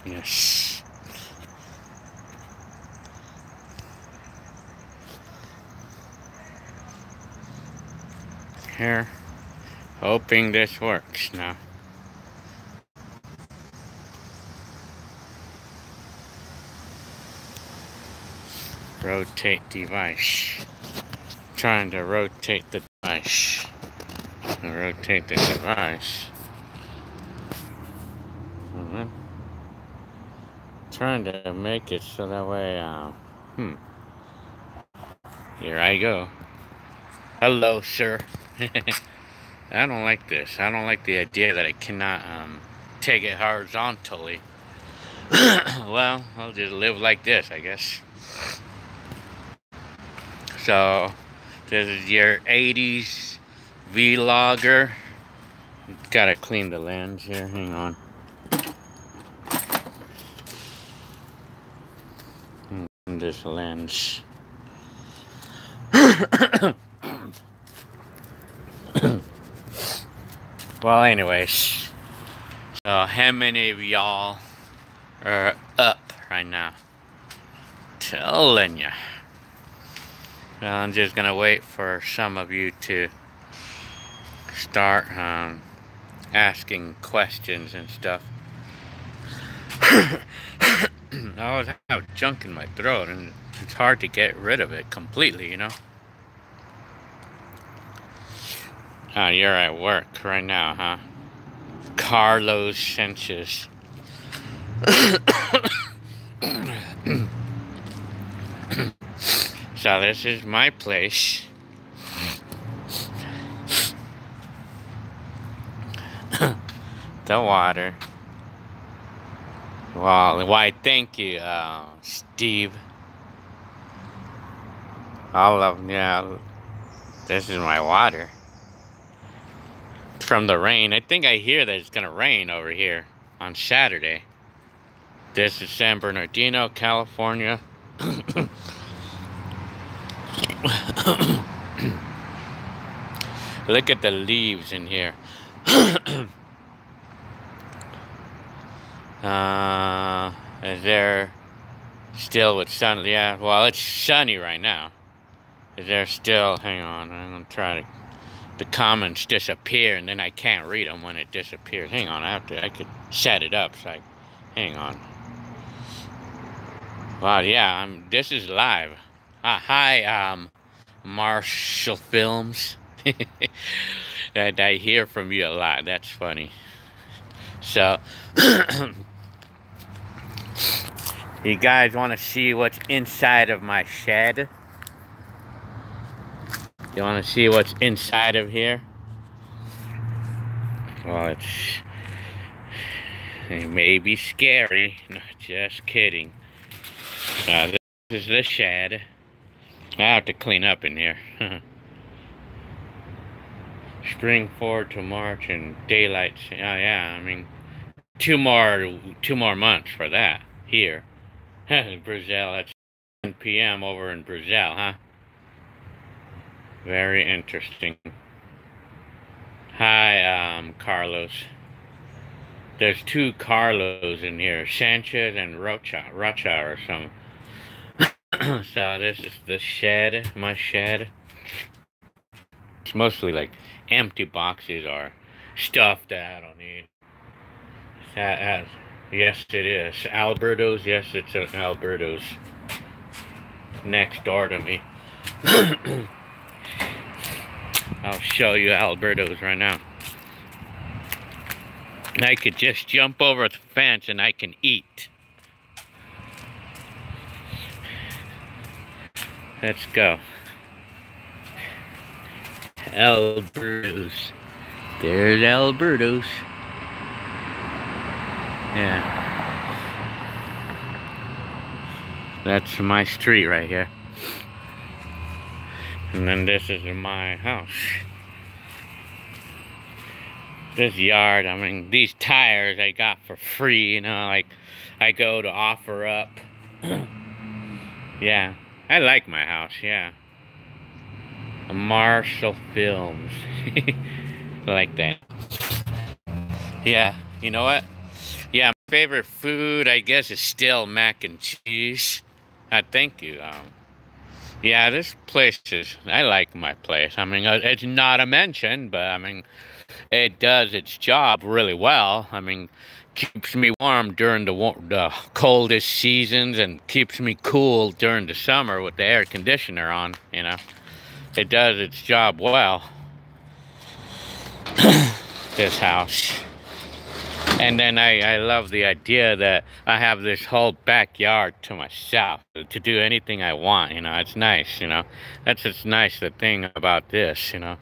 Yes. Here, hoping this works now. Rotate device. Trying to rotate the device. Rotate the device. Trying to make it so that way, Here I go. Hello, sir. I don't like this. I don't like the idea that I cannot, take it horizontally. Well, I'll just live like this, I guess. So, this is your 80s vlogger. Gotta clean the lens here. Hang on. This lens. Well, anyways. So, how many of y'all are up right now? Telling ya. Well, I'm just gonna wait for some of you to start asking questions and stuff. I always have junk in my throat, and it's hard to get rid of it completely, you know? Oh, you're at work right now, huh? Carlos Sanchez. So this is my place. The water. Well, why, thank you, Steve. Yeah, this is my water. From the rain. I think I hear that it's gonna rain over here on Saturday. This is San Bernardino, California. Look at the leaves in here. Is there still with sun? Yeah, well, it's sunny right now. Is there still? Hang on, I'm gonna try to. The comments disappear, and then I can't read them when it disappears. Hang on, I could set it up. So hang on. Wow, yeah, this is live. Hi, Marshall Films. I hear from you a lot. That's funny. So, you guys want to see what's inside of my shed? You want to see what's inside of here? Well, it may be scary. No, just kidding. This is the shed. I have to clean up in here. Spring forward to March and daylight. Oh yeah, I mean, two more months for that here. Brazil, that's 10 p.m. over in Brazil, huh? Very interesting. Hi, Carlos. There's two Carlos in here, Sanchez and Rocha or something. So this is the shed, my shed. It's mostly like empty boxes or stuff that I don't need. Yes, it is. Alberto's, yes, it's an Alberto's. Next door to me. I'll show you Alberto's right now. I could just jump over the fence and I can eat. Let's go. Alberto's. There's Alberto's. Yeah. That's my street right here. And then this is my house. This yard, I mean, these tires I got for free, you know, like, I go to offer up. Yeah, I like my house, yeah. Marshall Films. Like that. Yeah, you know what? Yeah, favorite food, I guess, is still mac and cheese. Thank you. Yeah, this place is, I like my place. I mean, it's not a mention, but I mean, it does its job really well. I mean, keeps me warm during the coldest seasons and keeps me cool during the summer with the air conditioner on, you know. It does its job well, this house. And then I love the idea that I have this whole backyard to myself to do anything I want, you know. It's nice, you know. That's what's nice, the thing about this, you know.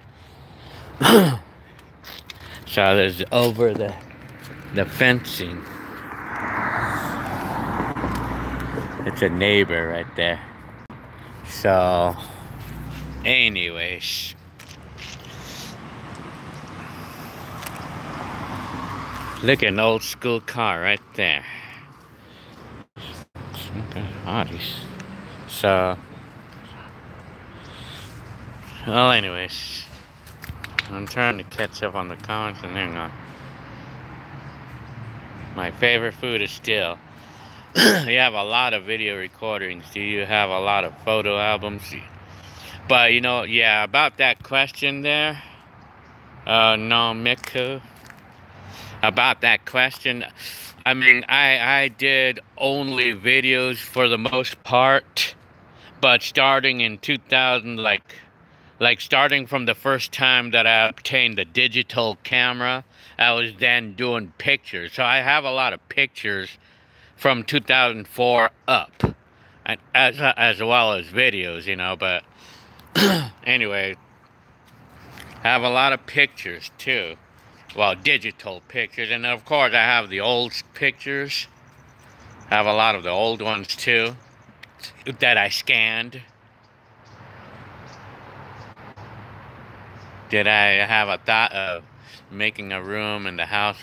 So there's over the fencing. It's a neighbor right there. So, anyways. Look at an old school car right there. So, well, anyways, I'm trying to catch up on the comments and they're not. My favorite food is still. You have a lot of video recordings. Do you have a lot of photo albums? But you know, yeah, about that question there, no, Miku. About that question, I mean, I did only videos for the most part, but starting in 2000, like starting from the first time that I obtained the digital camera, I was then doing pictures. So I have a lot of pictures from 2004 up, and as well as videos, you know. But anyway, have a lot of pictures too. Well, digital pictures, and of course I have the old pictures. I have a lot of the old ones too that I scanned. Did I have a thought of making a room in the house?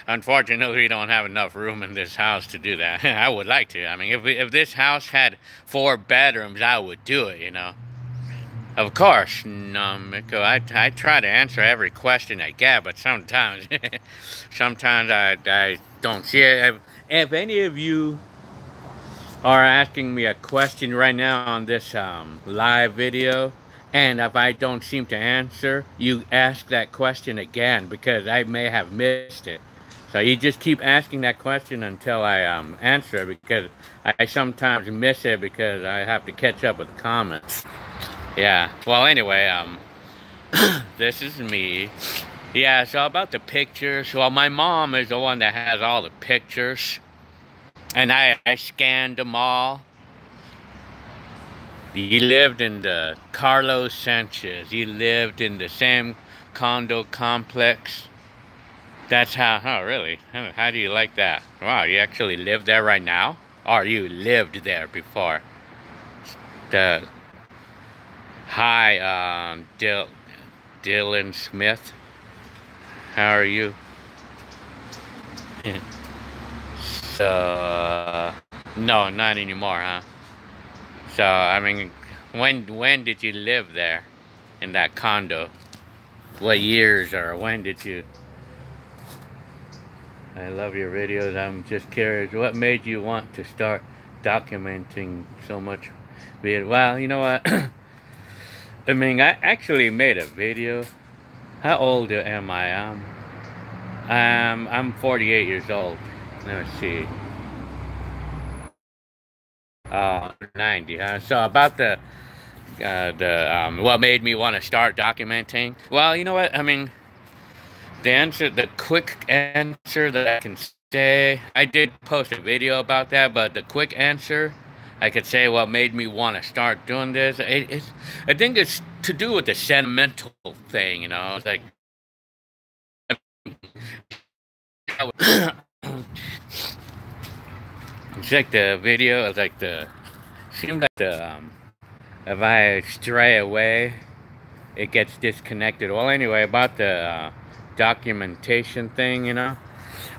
Unfortunately, we don't have enough room in this house to do that. I would like to. I mean, if this house had 4 bedrooms, I would do it, you know. Of course, no, Miko, I try to answer every question I get, but sometimes, I don't see it. If any of you are asking me a question right now on this live video, and if I don't seem to answer, you ask that question again, because I may have missed it. So you just keep asking that question until I answer it, because I sometimes miss it because I have to catch up with the comments. Yeah, well, anyway, this is me. Yeah, so about the pictures, well, my mom is the one that has all the pictures, and I scanned them all. He lived in the Carlos Sanchez. He lived in the same condo complex. That's how, oh, really? How do you like that? Wow, you actually live there right now? Or you lived there before? Hi, Dylan Smith. How are you? So, no, not anymore, huh? So, I mean, when did you live there in that condo? What years, or when did you? I love your videos. I'm just curious, what made you want to start documenting so much video? Well, you know what? I mean, I actually made a video. How old am I? I'm 48 years old. Let me see. 90. So about what made me want to start documenting? Well, you know what? I mean, the quick answer that I can say, I did post a video about that, but the quick answer I could say what made me want to start doing this, I think it's to do with the sentimental thing, you know. It's like it's like the video, it's like seems like if I stray away, it gets disconnected. Well, anyway, about the documentation thing, you know.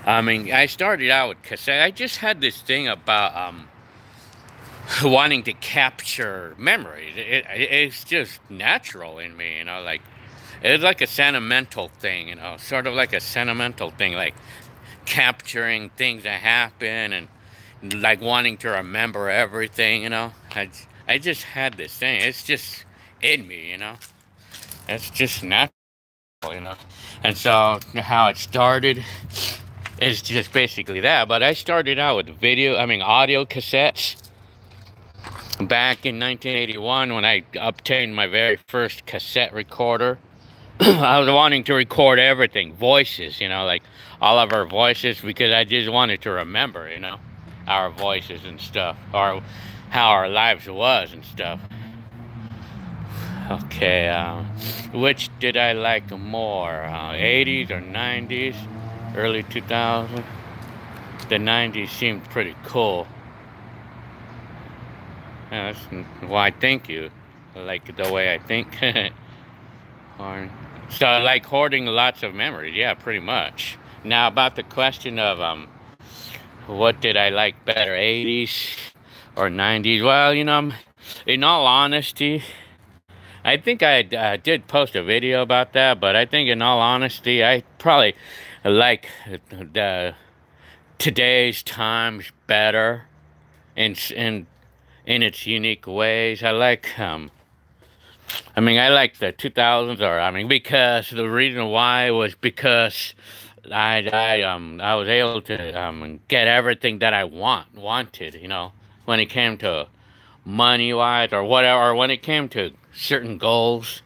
I mean, I started out with cassette. I just had this thing about wanting to capture memories. It's just natural in me, you know. Like, it's like a sentimental thing, you know, sort of like a sentimental thing. Like, capturing things that happen and like wanting to remember everything, you know. I just had this thing. It's just in me, you know. It's just natural, you know. And so how it started is just basically that. But I started out with audio cassettes back in 1981 when I obtained my very first cassette recorder. I was wanting to record everything, voices, you know, like all of our voices, because I just wanted to remember, you know, our voices and stuff, or how our lives was and stuff. Okay, which did I like more, 80s or 90s, early 2000s? The 90s seemed pretty cool. Yeah, that's why, thank you. I like the way I think. So I like hoarding lots of memories, yeah, pretty much. Now about the question of what did I like better, 80s or 90s? Well, you know, in all honesty, I think I did post a video about that, but I think in all honesty, I probably like the today's times better in its unique ways. I like I like the 2000s, because the reason why was because I was able to get everything that I wanted, you know, when it came to money wise or whatever, or when it came to certain goals.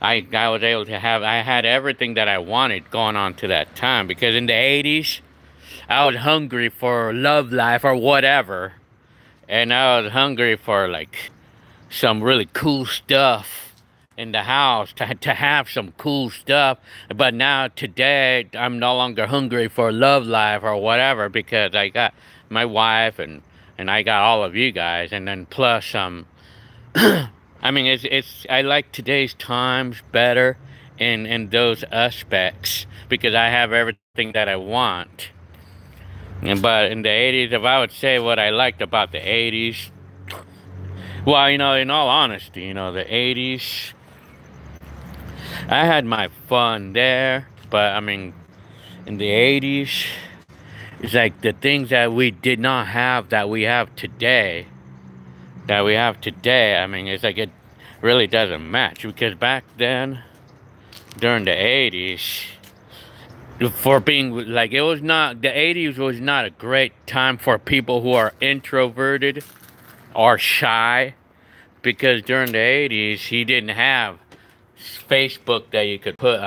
I was able to I had everything that I wanted going on to that time, because in the 80s I was hungry for love life or whatever, and I was hungry for like some really cool stuff in the house, to have some cool stuff. But now today I'm no longer hungry for love life or whatever, because I got my wife and I got all of you guys, and then plus I like today's times better in those aspects, because I have everything that I want. But in the 80s, if I would say what I liked about the 80s, well, you know, in all honesty, you know, the 80s, I had my fun there, but I mean, in the 80s, it's like the things that we did not have that we have today, I mean, it's like it really doesn't match, because back then, during the 80s, for being like, it was not, the 80s was not a great time for people who are introverted or shy, because during the 80s, he didn't have Facebook that you could put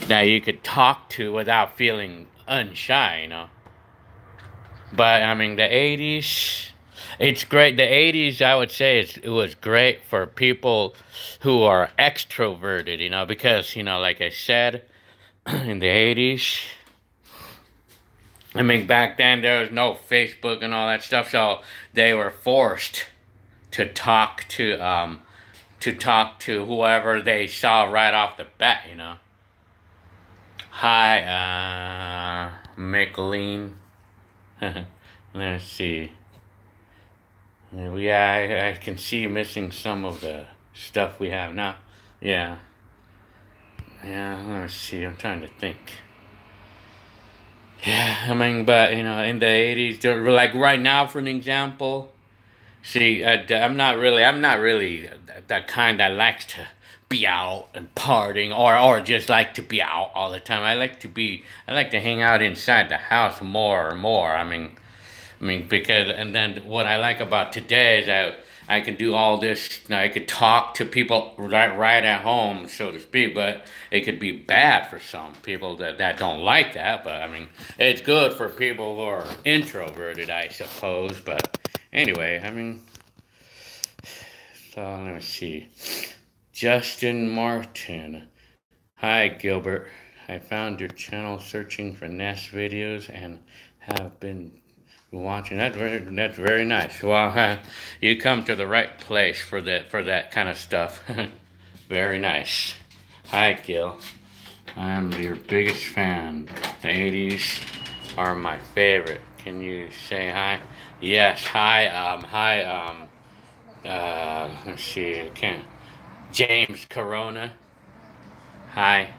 that you could talk to without feeling unshy, you know. But I mean, the 80s, it's great. The 80s, I would say, it was great for people who are extroverted, you know, because, you know, like I said, in the 80s, I mean, back then there was no Facebook and all that stuff, so they were forced to talk to whoever they saw right off the bat, you know. Hi, McLean. Let's see. Yeah, I can see missing some of the stuff we have now. Yeah. Yeah, let's see. I'm trying to think. Yeah, I mean, but, you know, in the 80s, like right now, for an example, see, I'm not really that kind that likes to be out and partying, or just like to be out all the time. I like to hang out inside the house more and more. Because, and then what I like about today is that I can do all this. You know, I could talk to people right at home, so to speak. But it could be bad for some people that don't like that. But I mean, it's good for people who are introverted, I suppose. But anyway, I mean, so let me see. Justin Martin. Hi, Gilbert. I found your channel searching for Nest videos and have been watching. That's very nice. Well, you come to the right place for that kind of stuff. Very nice. Hi, Gil. I'm your biggest fan. The 80s are my favorite. Can you say hi? Yes. Hi. Let's see. I can't. James Corona. Hi.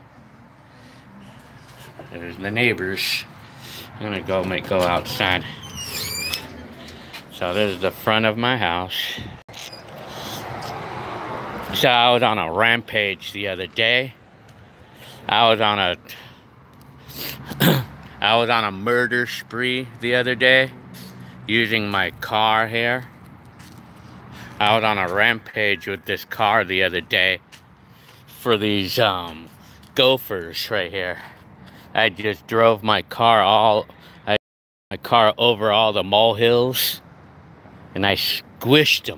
There's the neighbors. I'm gonna go outside. So this is the front of my house. So I was on a rampage the other day. I was on a murder spree the other day using my car here. I was on a rampage with this car the other day for these gophers right here. I just drove my car over all the molehills, and I squished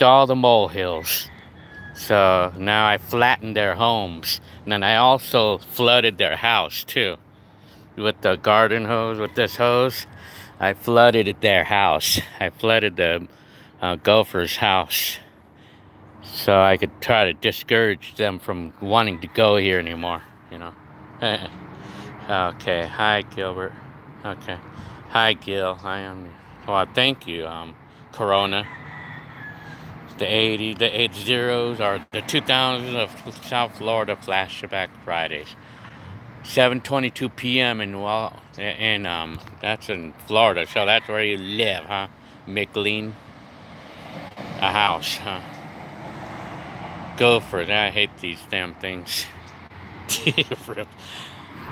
all the molehills. So now I flattened their homes, and then I also flooded their house too with the garden hose. With this hose, I flooded their house. I flooded the gopher's house, so I could try to discourage them from wanting to go here anymore, you know. Okay, hi Gilbert. Okay, hi Gil. I am. Well, thank you, Corona. The 80s are the 2000s of South Florida flashback Fridays. 7:22 p.m. and that's in Florida, so that's where you live, huh? McLean. A house, huh? Gophers. I hate these damn things.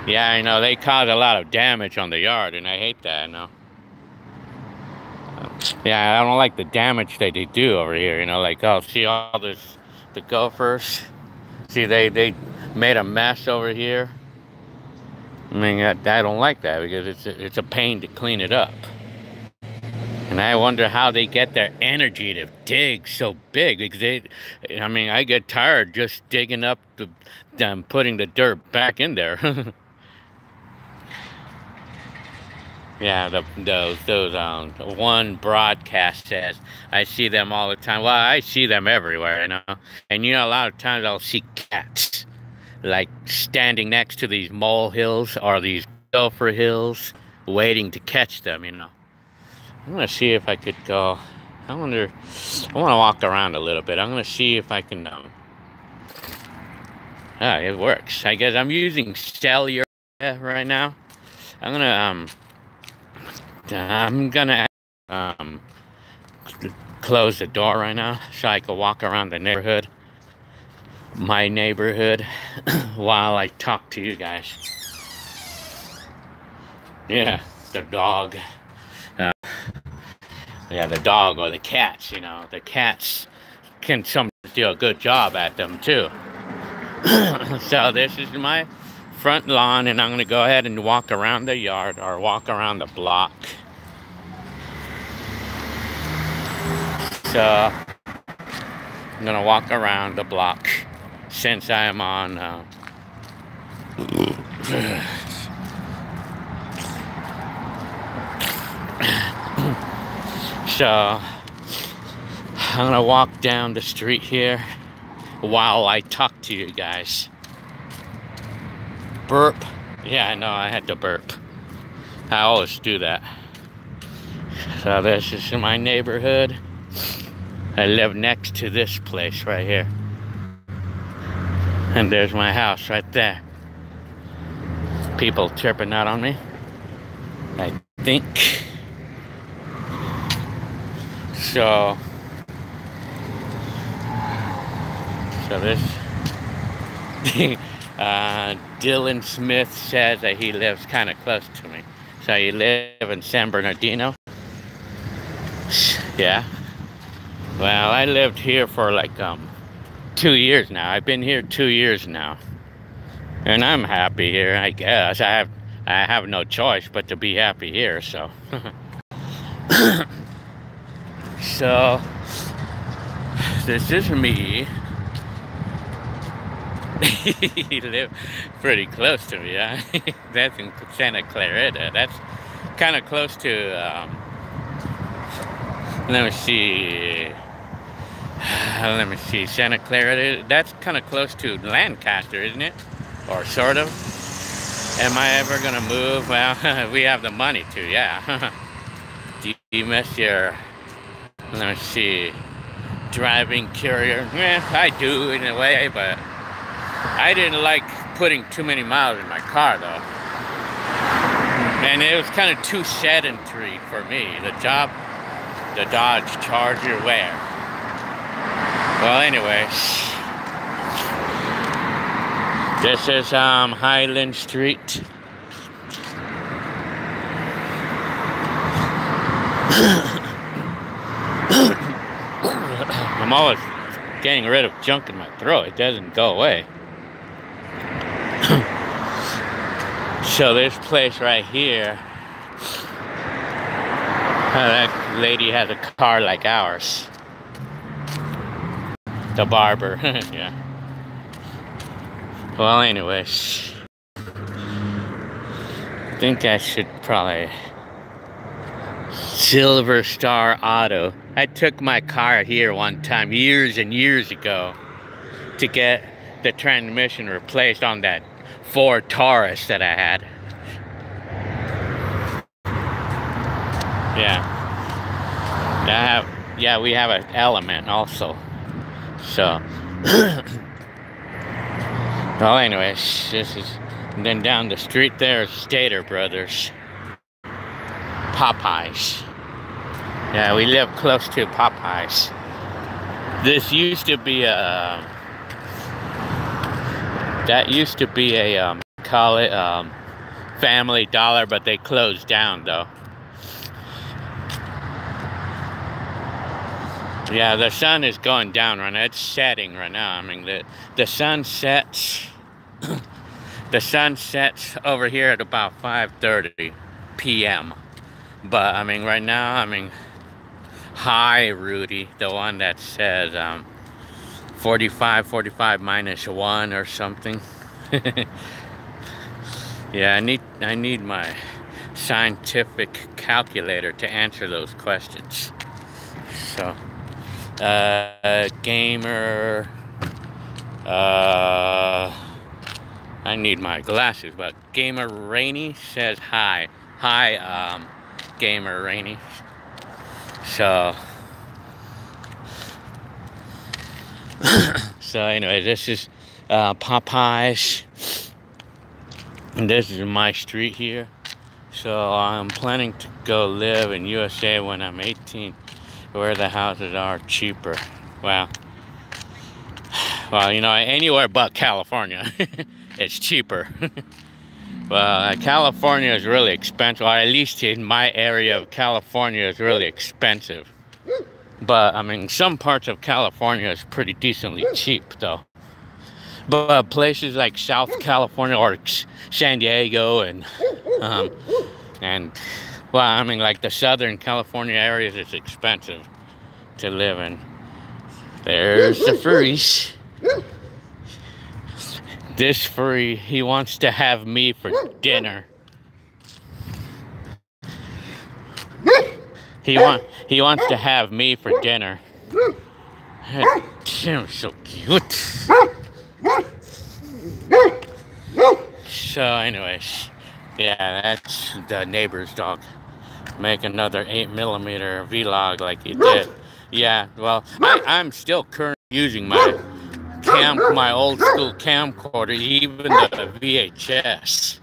Yeah, I know, they cause a lot of damage on the yard, and I hate that, you know. Yeah, I don't like the damage that they do over here, you know, like, oh, see all this, the gophers? See, they made a mess over here. I mean, I don't like that because it's a pain to clean it up. And I wonder how they get their energy to dig so big, because I mean, I get tired just digging up putting the dirt back in there. Yeah, those one broadcast says, I see them all the time. Well, I see them everywhere, you know. And you know, a lot of times I'll see cats like standing next to these molehills or these gopher hills, waiting to catch them, you know. I'm gonna see if I could go. I want to walk around a little bit. I'm gonna see if I can. It works. I guess I'm using cellular right now. I'm gonna close the door right now so I can walk around the neighborhood, my neighborhood, while I talk to you guys. Yeah, the dog. Yeah, the dog or the cats, you know. The cats can sometimes do a good job at them, too. So this is my front lawn, and I'm going to go ahead and walk around the yard or walk around the block. So I'm going to walk around the block since I am on... So, I'm gonna walk down the street here while I talk to you guys. Burp. Yeah, I know, I had to burp. I always do that. So this is my neighborhood. I live next to this place right here. And there's my house right there. People chirping out on me, I think. So this, Dylan Smith says that he lives kind of close to me. So you live in San Bernardino? Yeah. Well, I lived here for like 2 years now. I've been here 2 years now, and I'm happy here. I guess I have no choice but to be happy here. So. So, this is me. You live pretty close to me, huh? That's in Santa Clarita. That's kind of close to, let me see, Santa Clarita. That's kind of close to Lancaster, isn't it? Or sort of. Am I ever going to move? Well, we have the money to, yeah. Do you miss your... Let me see, driving courier. I do in a way, but I didn't like putting too many miles in my car, though. And it was kind of too sedentary for me. The job, the Dodge Charger where? Well, anyways, this is Highland Street. I'm always getting rid of junk in my throat. It doesn't go away. So this place right here, that lady has a car like ours. The barber, yeah. Well, anyways, I think I should probably Silver Star Auto. I took my car here one time, years and years ago, to get the transmission replaced on that Ford Taurus that I had. Yeah, we have an Element also. So, well, anyways, this is, and then down the street there is Stater Brothers, Popeyes. Yeah, we live close to Popeyes. This used to be a, call it Family Dollar, but they closed down though. Yeah, the sun is going down right now. It's setting right now. I mean, the sun sets. The sun sets over here at about 5:30 p.m. But I mean, right now, I mean, hi Rudy, the one that says 45 minus 1 or something. Yeah, I need my scientific calculator to answer those questions. So. Gamer, I need my glasses, but Gamer Rainy says hi. Hi, Gamer Rainy. So, anyway, this is Popeyes, and this is my street here. So I'm planning to go live in USA when I'm 18. Where the houses are cheaper. Well, you know, anywhere but California, it's cheaper. Well, California is really expensive, or at least in my area of California is really expensive. But, I mean, some parts of California is pretty decently cheap, though. But places like South California or San Diego and well, I mean, like the Southern California areas, it's expensive to live in. There's the furries. This furry, he wants to have me for dinner. He wants to have me for dinner. Damn, so cute. So, anyways, yeah, that's the neighbor's dog. Make another 8mm vlog like he did. Yeah, well, I'm still currently using my old school camcorder, even the VHS.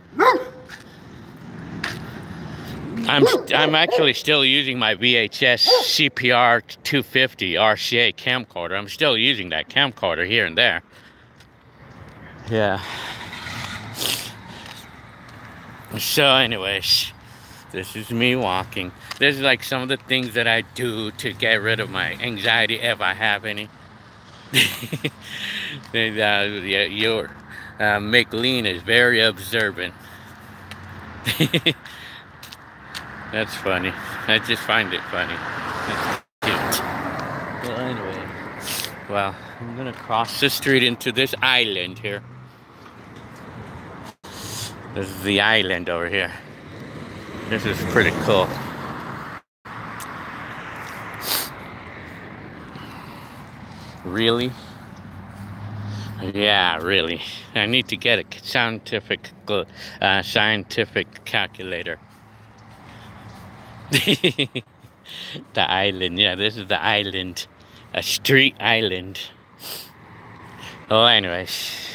I'm actually still using my VHS CPR 250 RCA camcorder. I'm still using that camcorder here and there. Yeah. So, anyways. This is me walking. This is like some of the things that I do to get rid of my anxiety, if I have any. Your McLean is very observant. That's funny. I just find it funny. It's cute. Well, anyway. Well, I'm gonna cross the street into this island here. This is the island over here. This is pretty cool. Really? Yeah, really. I need to get a scientific calculator. The island, yeah, this is the island. A street island. Well, anyways.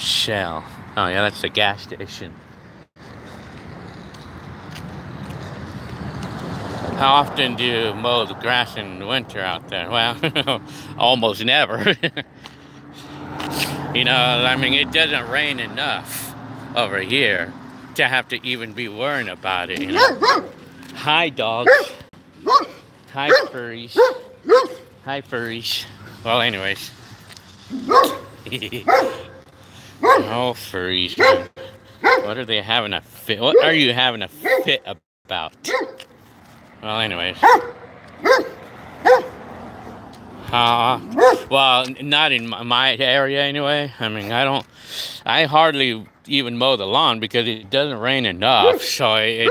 Shell. Oh yeah, that's the gas station. How often do you mow the grass in the winter out there? Well, almost never. You know, I mean, it doesn't rain enough over here to have to even be worrying about it, you know. Hi, dogs. Hi, furries. Hi, furries. Well, anyways. Oh, furries, man. What are they having a fit? What are you having a fit about? Well, anyways. Well, not in my area anyway. I mean, I hardly even mow the lawn because it doesn't rain enough. So the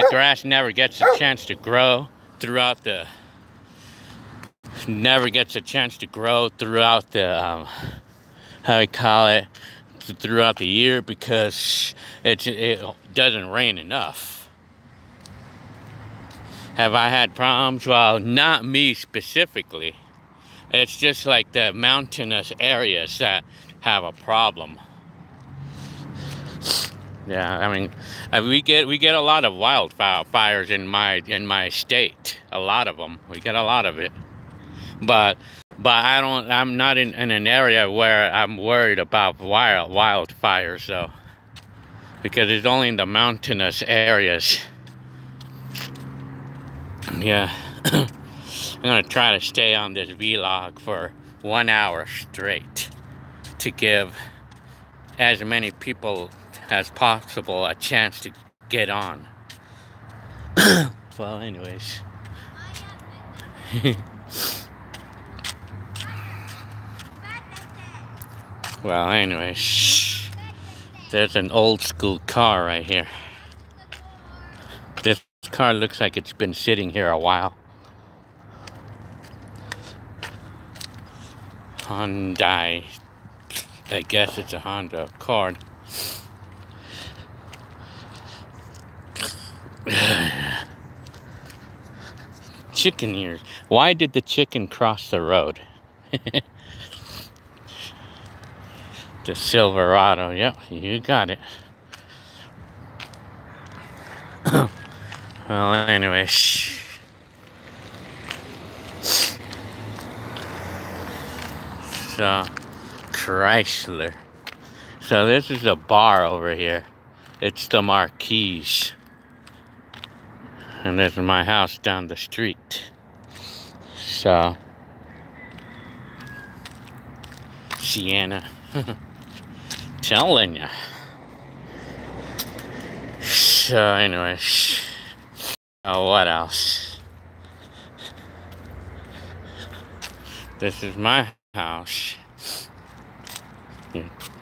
grass never gets a chance to grow throughout the, how you call it, throughout the year because it doesn't rain enough. Have I had problems? Well, not me specifically. It's just like the mountainous areas that have a problem. Yeah, I mean, we get a lot of wildfires in my state. A lot of them. We get a lot of it. But I'm not in an area where I'm worried about wildfires though, because it's only in the mountainous areas. Yeah. I'm gonna try to stay on this vlog for 1 hour straight to give as many people as possible a chance to get on. Well, anyways. Well, anyways. There's an old school car right here. This car looks like it's been sitting here a while. Hyundai. I guess it's a Honda Accord. Chicken ears. Why did the chicken cross the road? The Silverado. Yep, you got it. Well, anyways. So, Chrysler. So this is a bar over here. It's the Marquise. And this is my house down the street. So, Sienna. Telling ya. So, anyways. Oh, what else? This is my house.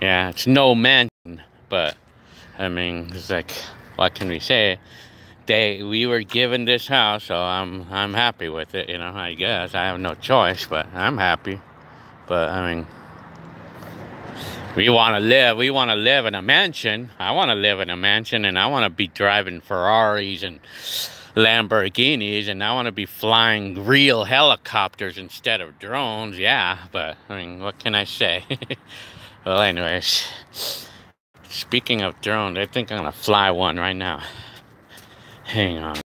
Yeah, it's no mansion, but I mean, it's like, what can we say? We were given this house, so I'm happy with it, you know, I guess. I have no choice, but I'm happy. But I mean, we want to live in a mansion. I want to live in a mansion, and I want to be driving Ferraris and Lamborghinis, and I want to be flying real helicopters instead of drones. Yeah, but I mean, what can I say? Well, anyways, speaking of drones, I think I'm gonna fly one right now. Hang on.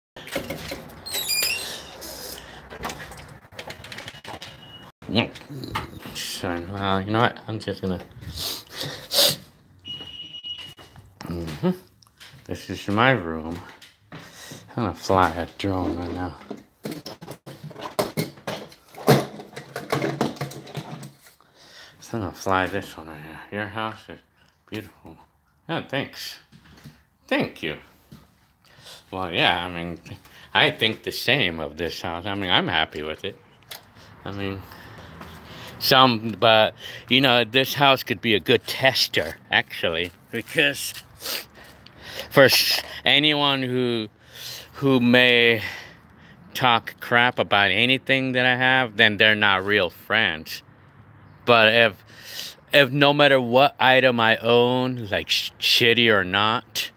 So, well, you know what? I'm just gonna. This is my room. I'm gonna fly a drone right now. So I'm gonna fly this one right here. Your house is beautiful. Oh, thanks. Thank you. Well, yeah, I mean, I think the same of this house. I mean, I'm happy with it. I mean, but, you know, this house could be a good tester, actually, because for anyone who may talk crap about anything that I have, then they're not real friends. But if no matter what item I own, like shitty or not,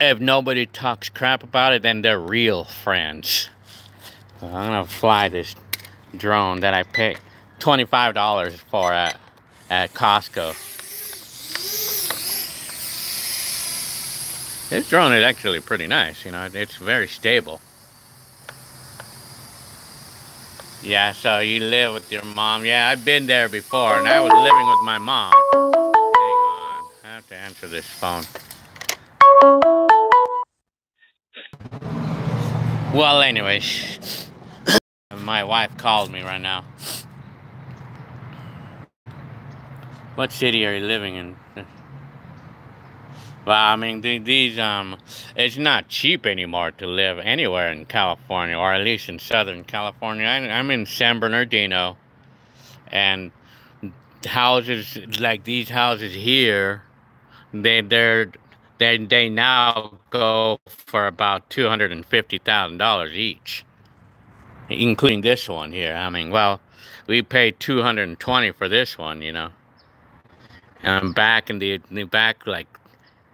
if nobody talks crap about it, then they're real friends. So I'm gonna fly this drone that I paid $25 for at at Costco. This drone is actually pretty nice, you know, it's very stable. Yeah, so you live with your mom. Yeah, I've been there before, and I was living with my mom. Hang on, I have to answer this phone. Well, anyways, my wife called me right now. What city are you living in? Well, I mean, it's not cheap anymore to live anywhere in California, or at least in Southern California. I'm in San Bernardino, and houses like these houses here, they now go for about $250,000 each, including this one here. I mean, well, we paid $220 for this one, you know. And back like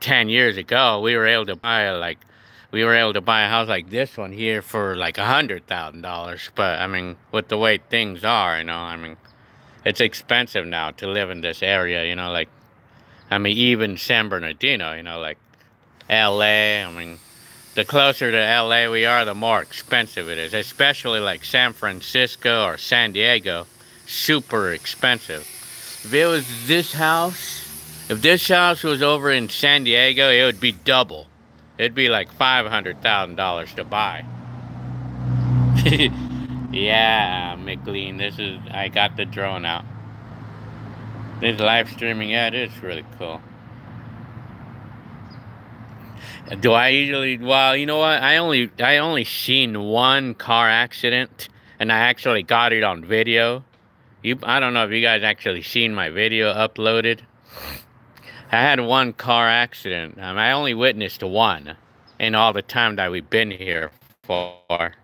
10 years ago, we were able to buy a house like this one here for like $100,000. But I mean, with the way things are, you know, I mean, it's expensive now to live in this area, you know, like, I mean, even San Bernardino, you know, like LA, I mean, the closer to LA we are, the more expensive it is, especially like San Francisco or San Diego, super expensive. If it was this house, if this house was over in San Diego, it would be double. It'd be like $500,000 to buy. Yeah, McLean, I got the drone out. This live streaming, yeah, it is really cool. Do I usually, well, you know what, I only seen one car accident, and I actually got it on video. I don't know if you guys actually seen my video uploaded. I had one car accident. I only witnessed one in all the time that we've been here for.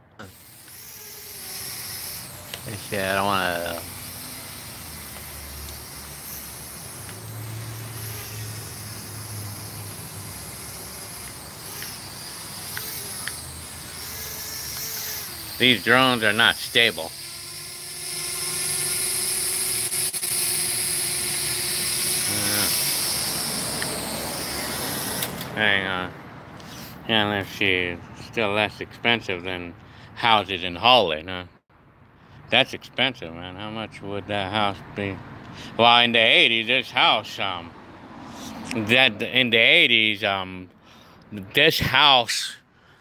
Yeah, I don't want to. These drones are not stable. Hang on. Yeah, let's see. Still less expensive than houses in Holland, huh? That's expensive, man. How much would that house be? Well, in the 80s, this house, in the 80s, this house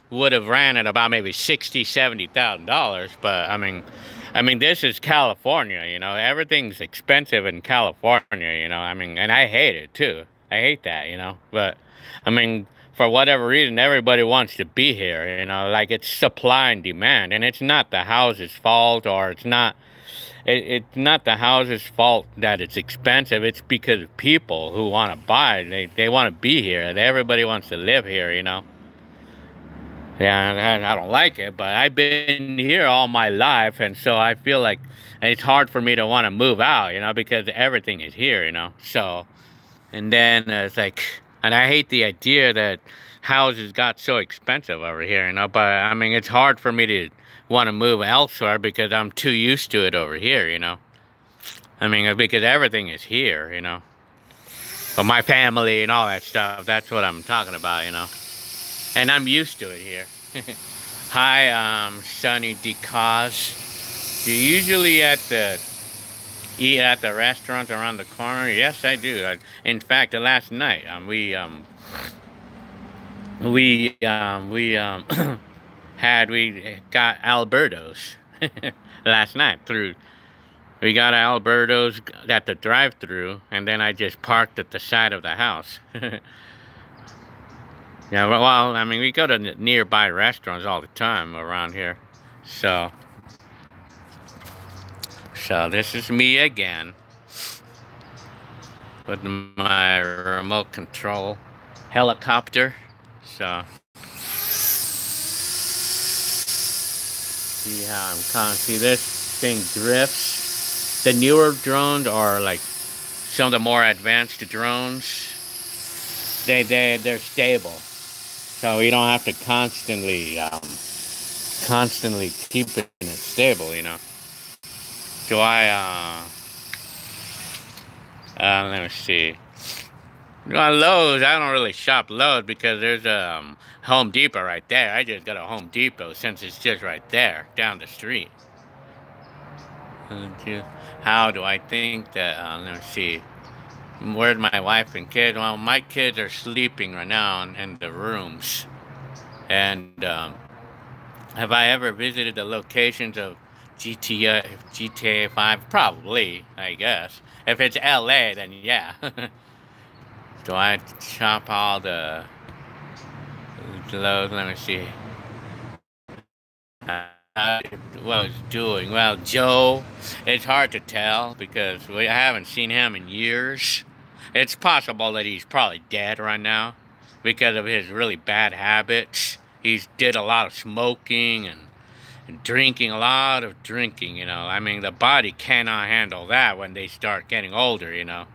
would have ran at about maybe $60,000-$70,000. But I mean, this is California, you know. Everything's expensive in California, you know. I mean, and I hate it too. I hate that, you know. But I mean, for whatever reason, everybody wants to be here, you know. Like, it's supply and demand, and it's not the house's fault, or it's not the house's fault that it's expensive. It's because of people who want to buy. They want to be here, and everybody wants to live here, you know. Yeah, I don't like it, but I've been here all my life, and so I feel like it's hard for me to want to move out, you know, because everything is here, you know. So, and then it's like, and I hate the idea that houses got so expensive over here, you know, but I mean, it's hard for me to want to move elsewhere because I'm too used to it over here, you know. I mean, because everything is here, you know. But my family and all that stuff, that's what I'm talking about, you know. And I'm used to it here. Hi, Sonny DeCause. Do you usually eat at the restaurants around the corner? Yes, I do. In fact, last night we got Alberto's last night we got Alberto's at the drive-thru, and then I just parked at the side of the house. Yeah, well, I mean, we go to nearby restaurants all the time around here. So this is me again with my remote control helicopter. So see how I'm kind of, see this thing drifts. The newer drones are like some of the more advanced drones. They're stable. So you don't have to constantly keep it stable, you know. So Let me see. Well, Lowe's, I don't really shop Lowe's because there's a Home Depot right there. I just got a Home Depot since it's just right there down the street. How do I think that? Let me see. Where's my wife and kids? Well, my kids are sleeping right now in the rooms. And have I ever visited the locations of GTA 5? Probably, I guess. If it's LA, then yeah. Do I shop all the clothes? Let me see. What he's doing? Well, Joe, it's hard to tell because I haven't seen him in years. It's possible that he's probably dead right now because of his really bad habits. He's did a lot of smoking and drinking, a lot of drinking, you know. I mean, the body cannot handle that when they start getting older, you know.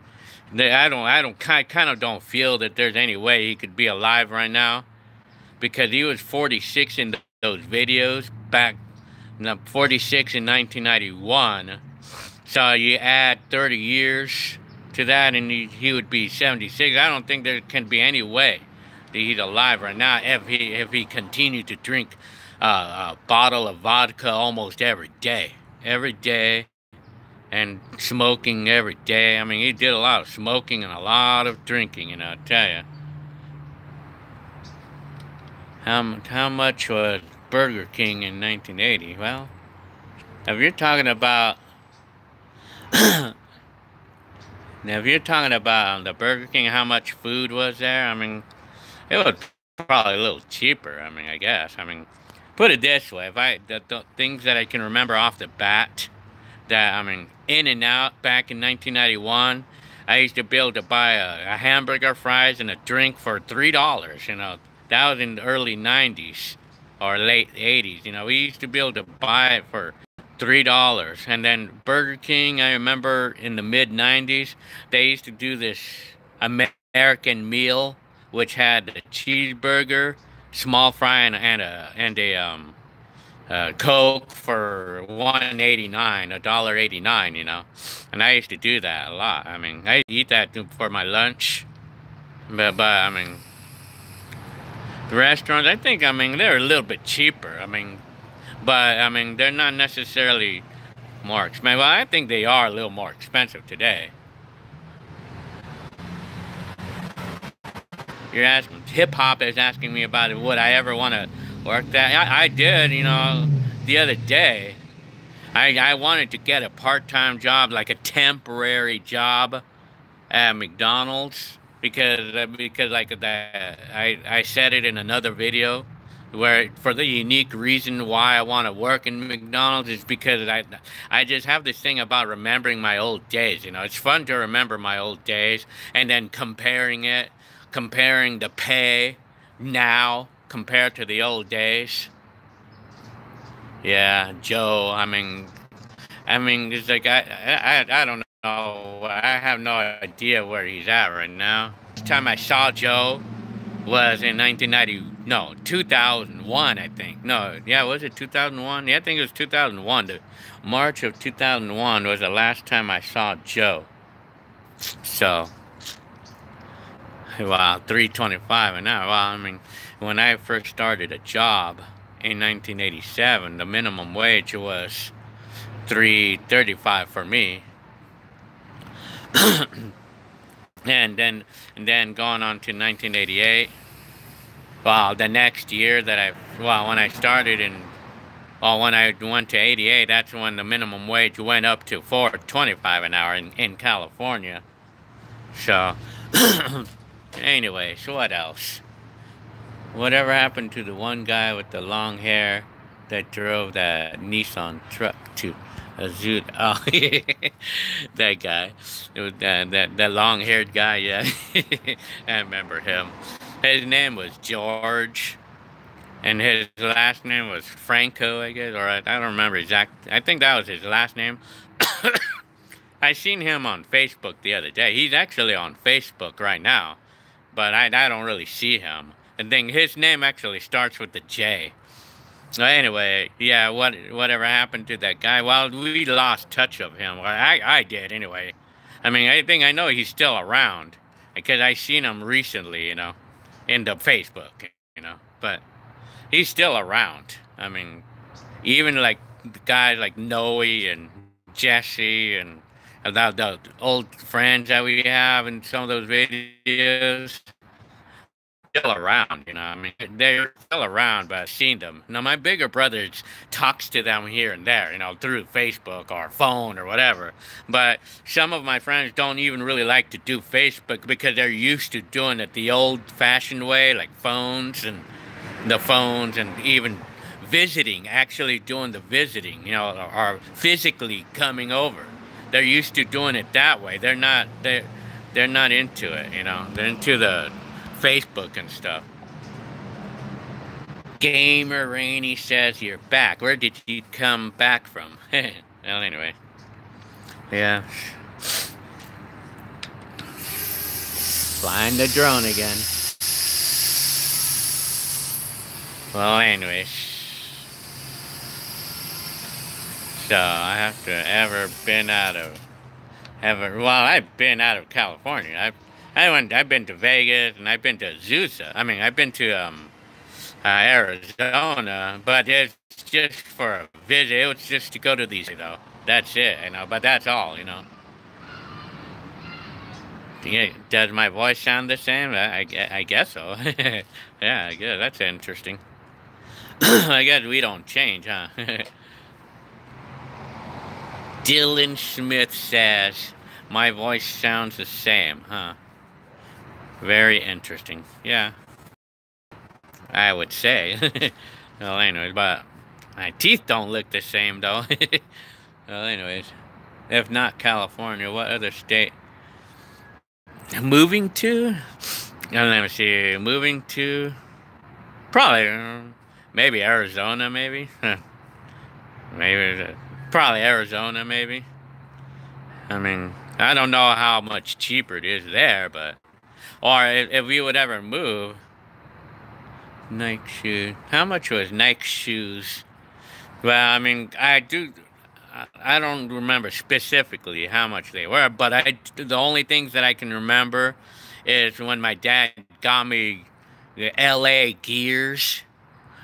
I kind of don't feel that there's any way he could be alive right now because he was 46 in those videos back, 46 in 1991. So you add 30 years to that and he would be 76. I don't think there can be any way that he's alive right now if he continued to drink a bottle of vodka almost every day. Every day. And smoking every day. I mean, he did a lot of smoking and a lot of drinking, you know, I tell you. How much was Burger King in 1980? Well, if you're talking about the Burger King, how much food was there? I mean, it was probably a little cheaper. I mean, I guess. I mean, put it this way: if the things that I can remember off the bat, that I mean, In-N-Out back in 1991, I used to be able to buy a hamburger, fries, and a drink for $3. You know, that was in the early 90s or late 80s. You know, we used to be able to buy it for $3. And then Burger King, I remember in the mid 90s, they used to do this American meal, which had a cheeseburger, small fry, and a Coke for $1.89, you know. And I used to do that a lot. I mean, I eat that for my lunch. But I mean, the restaurants, I think, I mean, they're a little bit cheaper. I mean, but, I mean, they're not necessarily more expensive. Well, I think they are a little more expensive today. You're asking, hip-hop is asking me about it. Would I ever want to work that? I did, you know, the other day. I wanted to get a part-time job, like a temporary job at McDonald's because like that I said it in another video where for the unique reason why I want to work in McDonald's is because I just have this thing about remembering my old days. You know, it's fun to remember my old days and then comparing the pay now compared to the old days. Yeah, Joe. I mean, it's like I don't know. I have no idea where he's at right now. Last time I saw Joe was in 1990. No, 2001. I think. No, yeah, was it 2001? Yeah, I think it was 2001. The March of 2001 was the last time I saw Joe. So, wow, 325 an hour. Well, I mean, when I first started a job in 1987, the minimum wage was $3.35 for me. and then going on to 1988. Well, the next year that when I started when I went to 88, that's when the minimum wage went up to $4.25 an hour in California. So, anyway, so what else? Whatever happened to the one guy with the long hair that drove that Nissan truck to Azul? Oh, that guy. It was that long-haired guy, yeah. I remember him. His name was George, and his last name was Franco, I guess, or I don't remember exact. I think that was his last name. I seen him on Facebook the other day. He's actually on Facebook right now, but I don't really see him. And then his name actually starts with the J. Anyway, yeah, whatever happened to that guy? Well, we lost touch of him. I did, anyway. I mean, I know he's still around because I seen him recently, in the Facebook, but he's still around. I mean, even like the guys like Noe and Jesse and the old friends that we have in some of those videos, still around. I mean, they're still around, but I've seen them. Now, my bigger brother talks to them here and there, through Facebook or phone or whatever. But some of my friends don't even really like to do Facebook because they're used to doing it the old-fashioned way, like phones and even visiting, actually doing the visiting, or physically coming over. They're used to doing it that way. They're not into it, They're into the Facebook and stuff. Gamer Rainy says you're back. Where did you come back from? Well, anyway. Yeah. Flying the drone again. Well, anyways. So, I have to I've been out of California. I've been to Vegas and I've been to Azusa. I mean, I've been to Arizona, but it's just for a visit. It was just to go to these, That's it, but that's all, Yeah, does my voice sound the same? I guess so. Yeah, I guess that's interesting. I guess we don't change, huh? Dylan Smith says, my voice sounds the same, huh? Very interesting. Yeah. I would say. Well, anyways, but my teeth don't look the same, though. Well, anyways. If not California, what other state? Moving to? Let me see. Moving to? Probably, maybe Arizona, maybe? Maybe, probably Arizona, maybe? I mean, I don't know how much cheaper it is there, but... Or if we would ever move... Nike shoes. How much was Nike shoes? Well, I mean, I don't remember specifically how much they were, but the only things that I can remember is when my dad got me the LA Gears.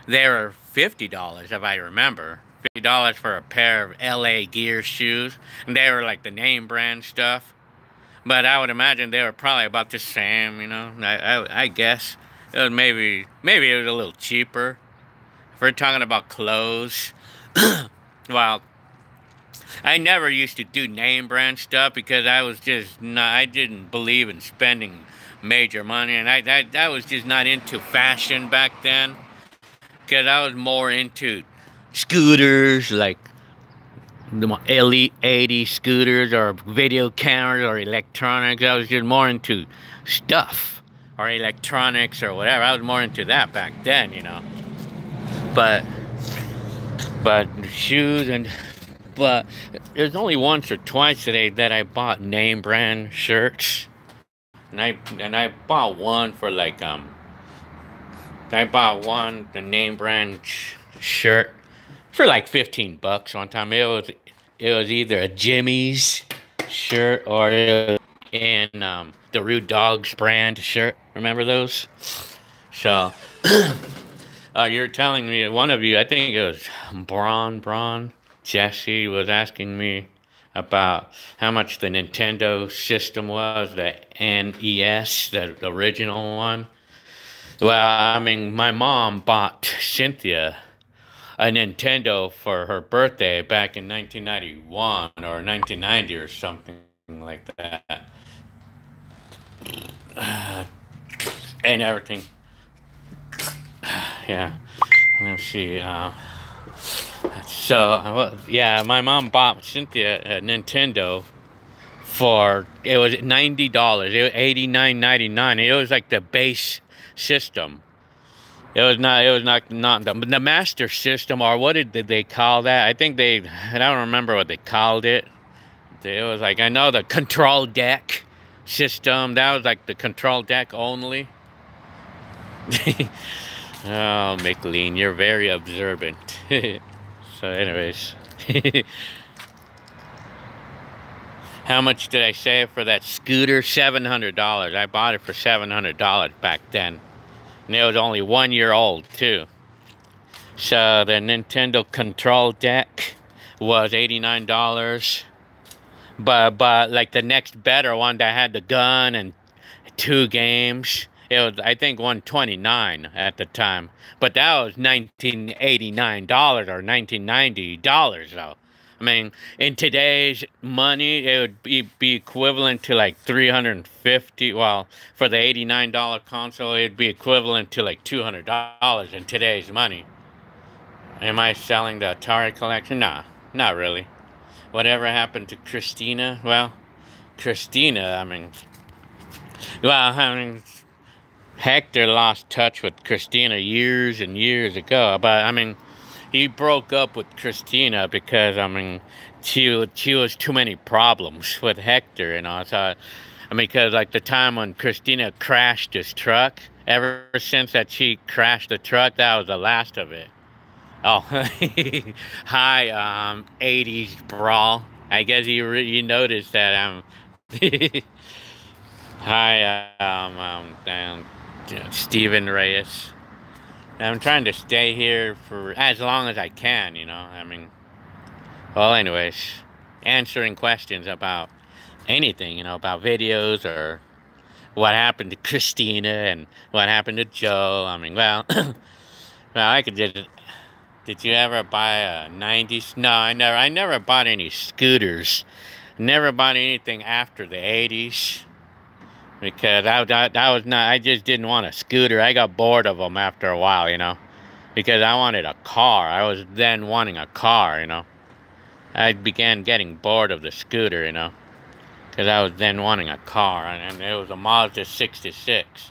They were $50, if I remember. $50 for a pair of LA Gear shoes. And they were like the name brand stuff. But I would imagine they were probably about the same, I guess. It was maybe it was a little cheaper. If we're talking about clothes, well, I never used to do name brand stuff because I didn't believe in spending major money, and I was just not into fashion back then. Because I was more into scooters, like the Elite 80 scooters or video cameras or electronics. I was just more into stuff. Or electronics or whatever. I was more into that back then, But shoes but there's only once or twice today that I bought name brand shirts. And I bought one for like the name brand shirt for like $15 one time. It was either a Jimmy's shirt or in the Rude Dogs brand shirt. Remember those? So, you're telling me, one of you, I think it was Braun, Jesse was asking me about how much the Nintendo system was, the NES, the original one. Well, I mean, my mom bought Cynthia a Nintendo for her birthday back in 1991 or 1990 or something like that. And everything. Yeah. Let's see. Yeah, my mom bought Cynthia a Nintendo for, it was $90. It was $89.99. It was like the base system. It was not the master system, or what did they call that? I don't remember what they called it. It was like, I know the control deck system, that was like the control deck only. Oh, McLean, you're very observant. So anyways. How much did I save for that scooter? $700. I bought it for $700 back then. And it was only 1 year old, too. So the Nintendo control deck was $89. But like the next better one that had the gun and 2 games, it was, I think, $129 at the time. But that was $1989 or $1990 though. I mean, in today's money, it would be equivalent to like 350. Well, for the $89 console, it'd be equivalent to like $200 in today's money. Am I selling the Atari collection? Nah, not really. Whatever happened to Christina? Well, Christina, I mean, Hector lost touch with Christina years and years ago. But, I mean, he broke up with Christina because, I mean, she was too many problems with Hector, you know. So, I mean, because, like, the time when Christina crashed his truck, ever since that she crashed the truck, that was the last of it. Oh, hi, 80s brawl. I guess you noticed that hi, Stephen Reyes. I'm trying to stay here for as long as I can, you know. I mean, well, anyways, answering questions about anything, you know, about videos or what happened to Christina and what happened to Joe. I mean, well, well, I could just. Did you ever buy a 90s? No, I never bought any scooters. Never bought anything after the 80s. Because that was not, I just didn't want a scooter. I got bored of them after a while, you know. Because I wanted a car. I was then wanting a car, you know. I began getting bored of the scooter, you know. Because I was then wanting a car. And it was a Mazda 66.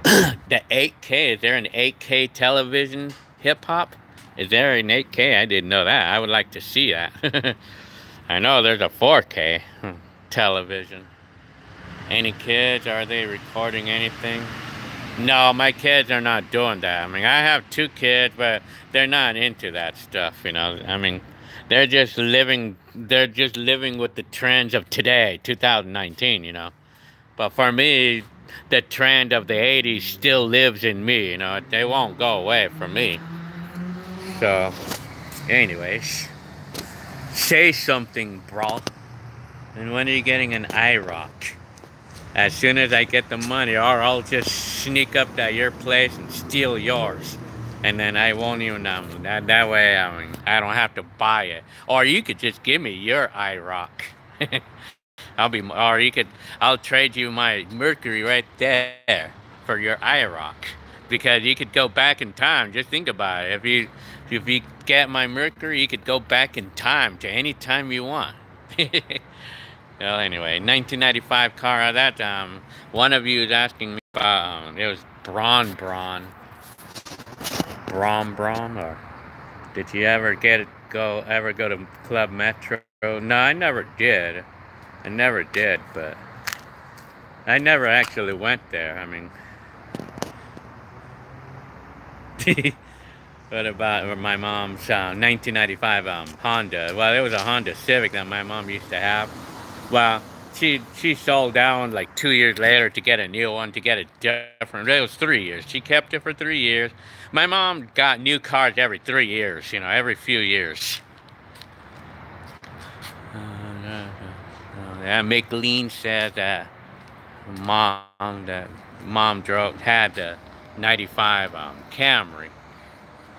The 8K, is there an 8K television? Hip-hop? Is there an 8K? I didn't know that. I would like to see that. I know there's a 4K television. Any kids? Are they recording anything? No, my kids are not doing that. I mean, I have 2 kids, but they're not into that stuff, you know. I mean, they're just living with the trends of today, 2019, you know. But for me, the trend of the 80s still lives in me, you know. They won't go away from me. So, anyways, say something, bro. And when are you getting an IROC? As soon as I get the money, or I'll just sneak up to your place and steal yours. And then I won't even, that way, I mean, I don't have to buy it. Or you could just give me your IROC. I'll trade you my Mercury right there for your IROC. Because you could go back in time. Just think about it. If you get my Mercury, you could go back in time to any time you want. Well, anyway, 1995 car. That one of you is asking me about. It was Braun, or did you ever go to Club Metro? No, I never did. But I never actually went there. I mean. What about my mom's 1995 Honda? Well, it was a Honda Civic that my mom used to have. Well, she sold down like 2 years later to get a new one, to get a different. It was 3 years. She kept it for 3 years. My mom got new cars every 3 years, you know, every few years. Yeah, McLean said that mom had the 95 Camry.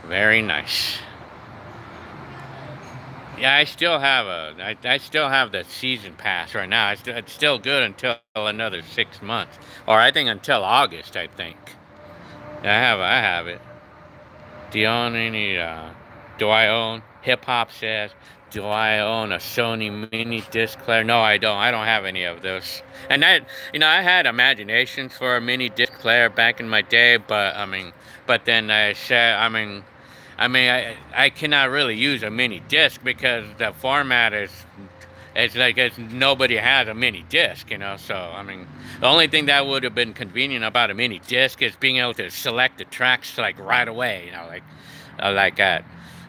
Very nice. Yeah, I still have the season pass right now. It's still good until another 6 months, or I think until August. I think. I have it. Do you own any? Do I own? Hip Hop says, do I own a Sony mini disc player? No, I don't. I don't have any of those. And I had imaginations for a mini disc player back in my day, but then I said, I cannot really use a mini disc because the format it's like nobody has a mini disc, you know. So the only thing that would have been convenient about a mini disc is being able to select the tracks like right away, you know, like that.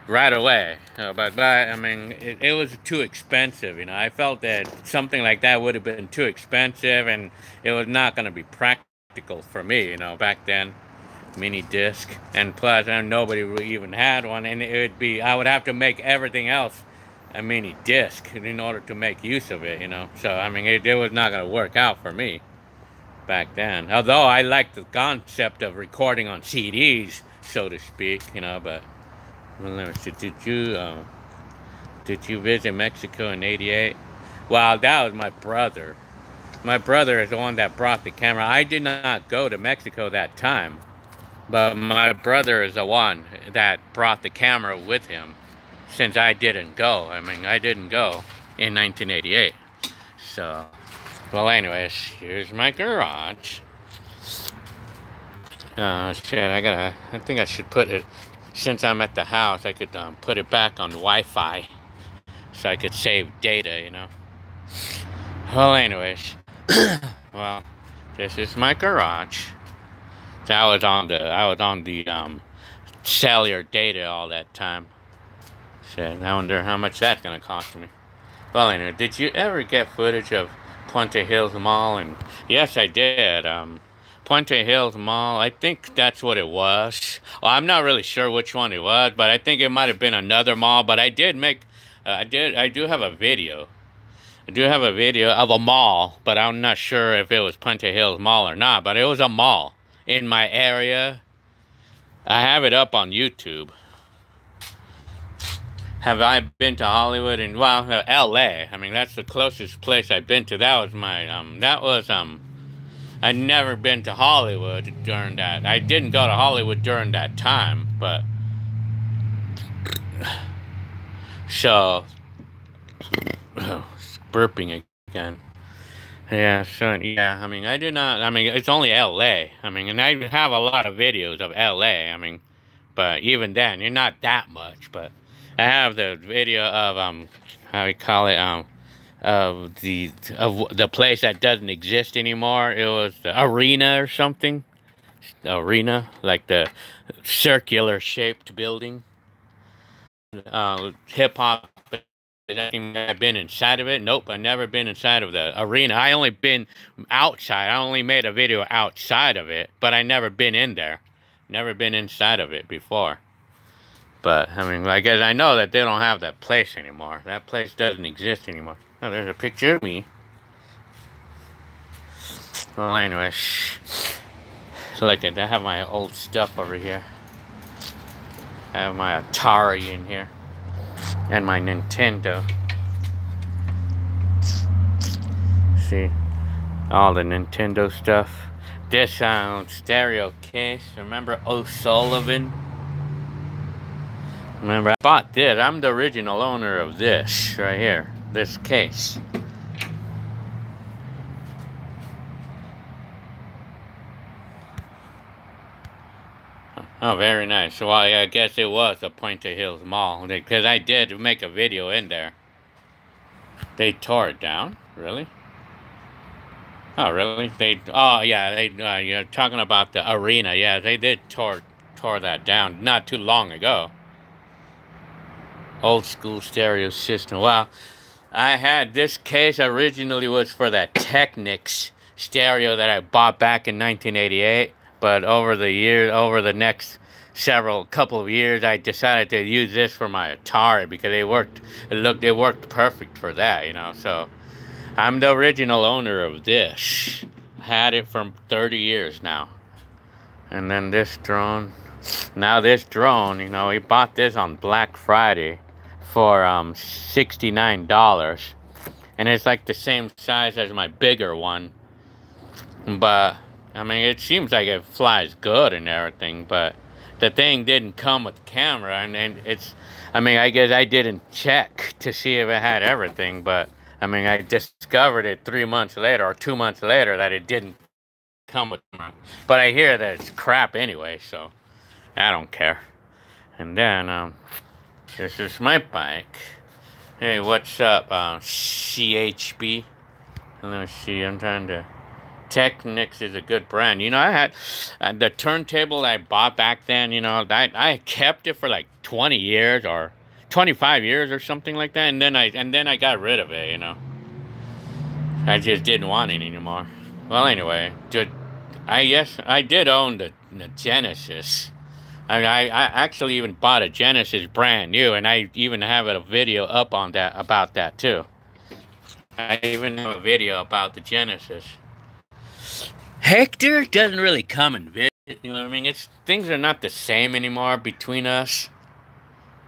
right away. But I mean, it was too expensive. You know, I felt that something like that would have been too expensive, and it was not going to be practical for me. You know, back then, mini disc, and plus, nobody really even had one, and it would be I would have to make everything else a mini disc in order to make use of it. You know, so I mean, it was not going to work out for me back then. Although I liked the concept of recording on CDs, so to speak. You know, but. Well, let me see. Did you visit Mexico in '88? Well, that was my brother. My brother is the one that brought the camera. I did not go to Mexico that time, but my brother is the one that brought the camera with him. Since I didn't go, I mean, I didn't go in 1988. So, well, anyways, here's my garage. Shit, I think I should put it. Since I'm at the house, I could put it back on Wi-Fi so I could save data, you know. Well, anyways, well, this is my garage. So I was on the cellular data all that time. So I wonder how much that's gonna cost me. Well, anyway, did you ever get footage of Puente Hills Mall? And yes, I did. Puente Hills Mall, I think that's what it was. Well, I'm not really sure which one it was, but I think it might have been another mall. But I did make, I do have a video. I do have a video of a mall, but I'm not sure if it was Puente Hills Mall or not. But it was a mall in my area. I have it up on YouTube. Have I been to Hollywood? And well, L.A. I mean, that's the closest place I've been to. That was my, I'd never been to Hollywood during that. I didn't go to Hollywood during that time, but so burping again. Yeah, so yeah, I mean, I did not. I mean, it's only L.A. I mean, and I have a lot of videos of L.A. I mean, but even then, you're not that much. But I have the video of how we call it of the place that doesn't exist anymore. It was the arena or something. The arena, like the circular shaped building. Hip hop. I've been inside of it. Nope, I've never been inside of the arena. I only been outside. I only made a video outside of it, but I never been in there. Never been inside of it before. But I mean, I guess I know that they don't have that place anymore. That place doesn't exist anymore. Oh, there's a picture of me. Well, anyways, so like I have my old stuff over here. I have my Atari in here and my Nintendo. See, all the Nintendo stuff. This stereo case. Remember O'Sullivan? Remember, I bought this. I'm the original owner of this right here. This case. Oh, very nice. Well, I guess it was the Puente Hills Mall, because I did make a video in there. They tore it down? Really? Oh, really? Oh, yeah, you're talking about the arena. Yeah, they did tore that down not too long ago. Old school stereo system. Well, I had this case originally was for that Technics stereo that I bought back in 1988. But over the next couple of years, I decided to use this for my Atari because it worked perfect for that, you know. So I'm the original owner of this. Had it for 30 years now. And then this drone. Now this drone, you know, we bought this on Black Friday for $69, and it's like the same size as my bigger one, but I mean, it seems like it flies good and everything, but the thing didn't come with the camera, and it's, I mean, I guess I didn't check to see if it had everything, but I mean, I discovered it 3 months later or 2 months later that it didn't come with the camera. But I hear that it's crap anyway, so I don't care. And then this is my bike. Hey, what's up, CHB? Let me see, I'm trying to Technics is a good brand. You know, I had the turntable I bought back then. You know, I kept it for like 20 years or 25 years or something like that, and then I got rid of it. You know, I just didn't want it anymore. Well, anyway, I did own the Genesis. I actually even bought a Genesis brand new, and I even have a video up on that about that too. I even have a video about the Genesis. Hector doesn't really come and visit. You know what I mean? Things are not the same anymore between us.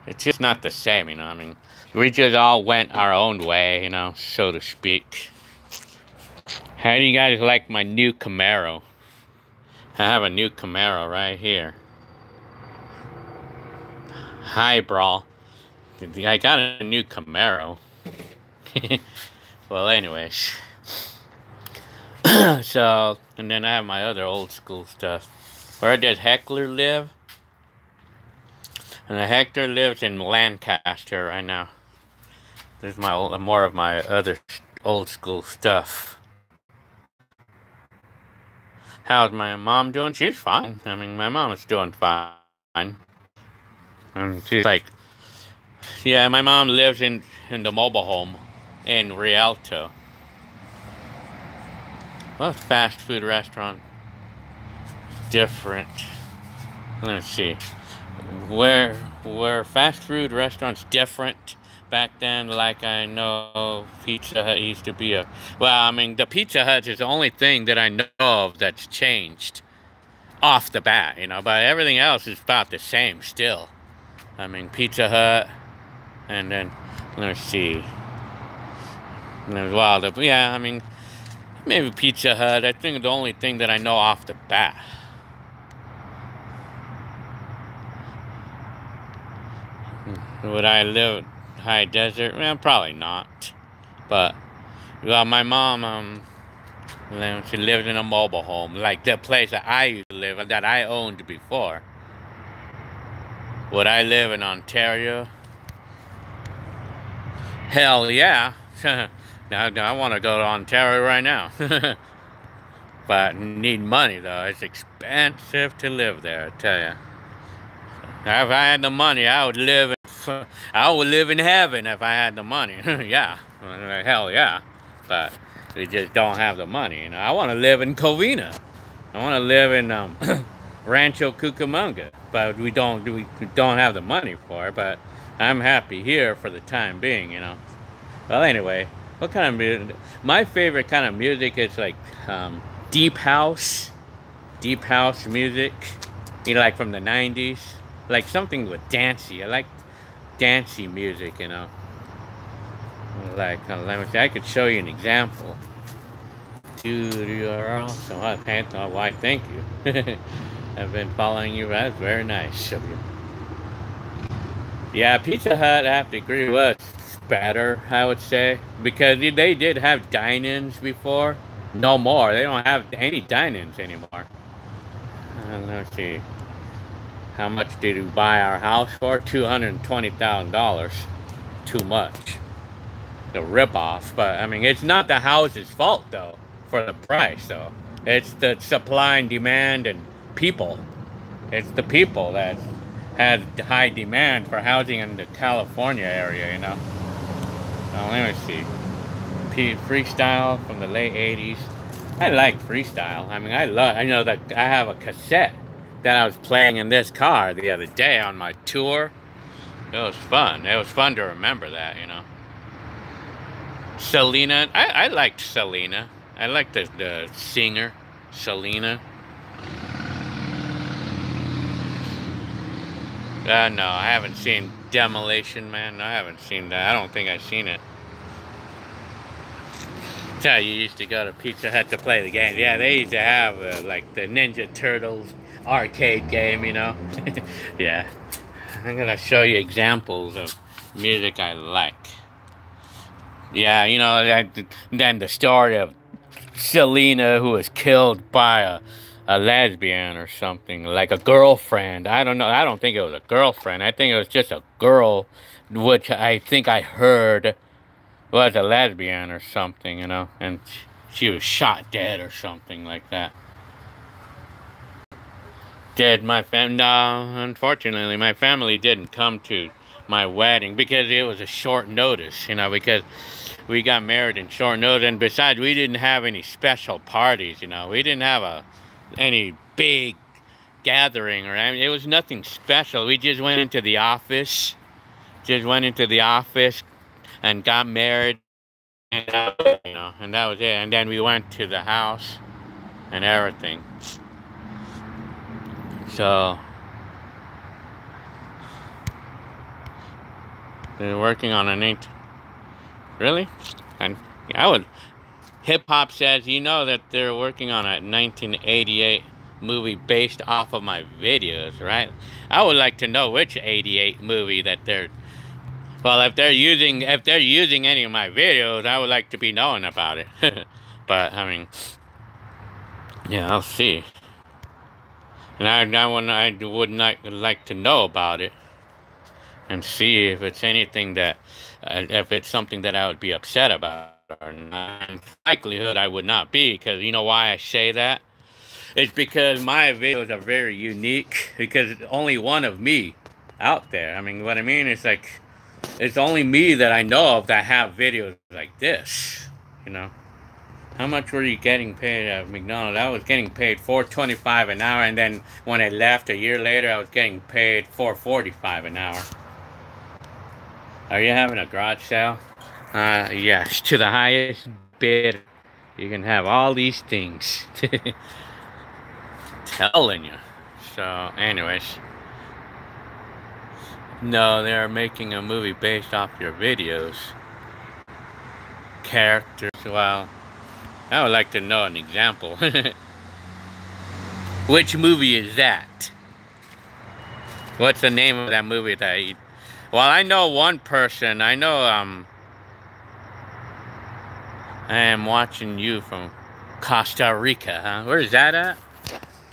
It's just not the same. You know. I mean, we just all went our own way. You know, so to speak. How do you guys like my new Camaro? I have a new Camaro right here. Hi, Brawl. I got a new Camaro. Well, anyways. So, and then I have my other old school stuff. Where does Heckler live? And Hector lives in Lancaster right now. There's more of my other old school stuff. How's my mom doing? She's fine. I mean, my mom is doing fine. And she's like, yeah, my mom lives in the mobile home in Rialto. Well, fast food restaurant. Different. Let's see. Where fast food restaurants different back then, like I know Pizza Hut used to be well, I mean, the Pizza Hut is the only thing that I know of that's changed off the bat, you know, but everything else is about the same still. I mean, Pizza Hut, and then, let's see. Well, yeah, I mean, maybe Pizza Hut. I think the only thing that I know off the bat. Would I live high desert? Well, probably not. But, well, my mom, she lives in a mobile home, like the place that I used to live, that I owned before. Would I live in Ontario? Hell yeah. Now I want to go to Ontario right now. But need money, though. It's expensive to live there, I tell you. If I had the money, I would live in heaven if I had the money. Yeah. Hell yeah. But we just don't have the money, you know. I want to live in Covina. I want to live in Rancho Cucamonga, but we don't have the money for it. But I'm happy here for the time being, you know. Well, anyway, what kind of music? My favorite kind of music is like deep house music. You know, like from the 90s, like something with dancey. I like dancey music, you know. Like, let me see, I could show you an example. Dude, you're awesome. Why, thank you. I've been following you. That's very nice of you. Yeah, Pizza Hut, I have to agree, was better, I would say. Because they did have dine-ins before. No more. They don't have any dine-ins anymore. Let's see. How much did we buy our house for? $220,000. Too much. The ripoff, but I mean, it's not the house's fault though for the price. Though it's the supply and demand and people. It's the people that had high demand for housing in the California area. You know. Now let me see. Freestyle from the late '80s. I like freestyle. I mean, I know that I have a cassette that I was playing in this car the other day on my tour. It was fun. It was fun to remember that. You know. Selena, I liked Selena. I liked the singer, Selena. No, I haven't seen Demolition Man. I haven't seen that. I don't think I've seen it. Tell you used to go to Pizza Hut to play the game. Yeah, they used to have like the Ninja Turtles arcade game, you know. Yeah, I'm gonna show you examples of music I like. Yeah, you know, then the story of Selena, who was killed by a lesbian or something, like a girlfriend. I don't know. I don't think it was a girlfriend. I think it was just a girl, which I think I heard was a lesbian or something, you know. And she was shot dead or something like that. Did my family? No, unfortunately, my family didn't come to my wedding because it was a short notice, you know, because we got married in short notice, and besides, we didn't have any special parties, you know. We didn't have any big gathering or anything. It was nothing special. We just went into the office, and got married, and you know, and that was it. And then we went to the house and everything. So they're working on an ain't really, and I would. Hip hop says, you know, that they're working on a 1988 movie based off of my videos, right? I would like to know which 88 movie that they're. Well, if they're using any of my videos, I would like to be knowing about it. But I mean, yeah, I'll see. And I would not like to know about it and see if it's anything that, if it's something that I would be upset about or not. In likelihood, I would not be, because you know why I say that? It's because my videos are very unique, because it's only one of me out there. I mean, what I mean is like, it's only me that I know of that have videos like this, you know. How much were you getting paid at McDonald's? I was getting paid $4.25 an hour, and then when I left a year later, I was getting paid $4.45 an hour. Are you having a garage sale? Yes, to the highest bid, you can have all these things. Telling you. So, anyways. No, they're making a movie based off your videos. Characters, well, I would like to know an example. Which movie is that? What's the name of that movie that you... Well, I know one person. I know, I am watching you from Costa Rica, huh? Where is that at?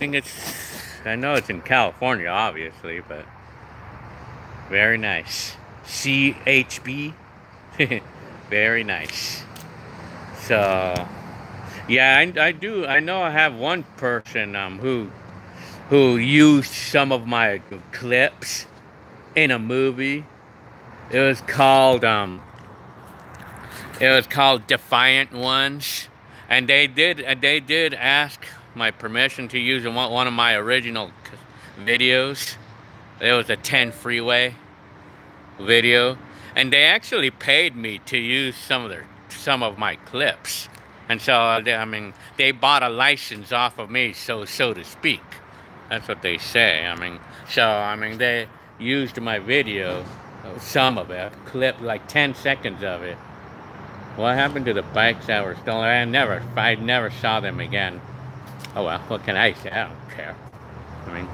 I know it's in California, obviously, but very nice. CHB, very nice. So, yeah, I know I have one person who used some of my clips in a movie. It was called Defiant Ones, and they did ask my permission to use one of my original videos. It was a 10 freeway video, and they actually paid me to use some of my clips, and so I mean, they bought a license off of me, so to speak. That's what they say. I mean, they used my video, some of it, clipped like 10 seconds of it. What happened to the bikes that were stolen? I never saw them again. Oh well, what can I say? I don't care. I mean,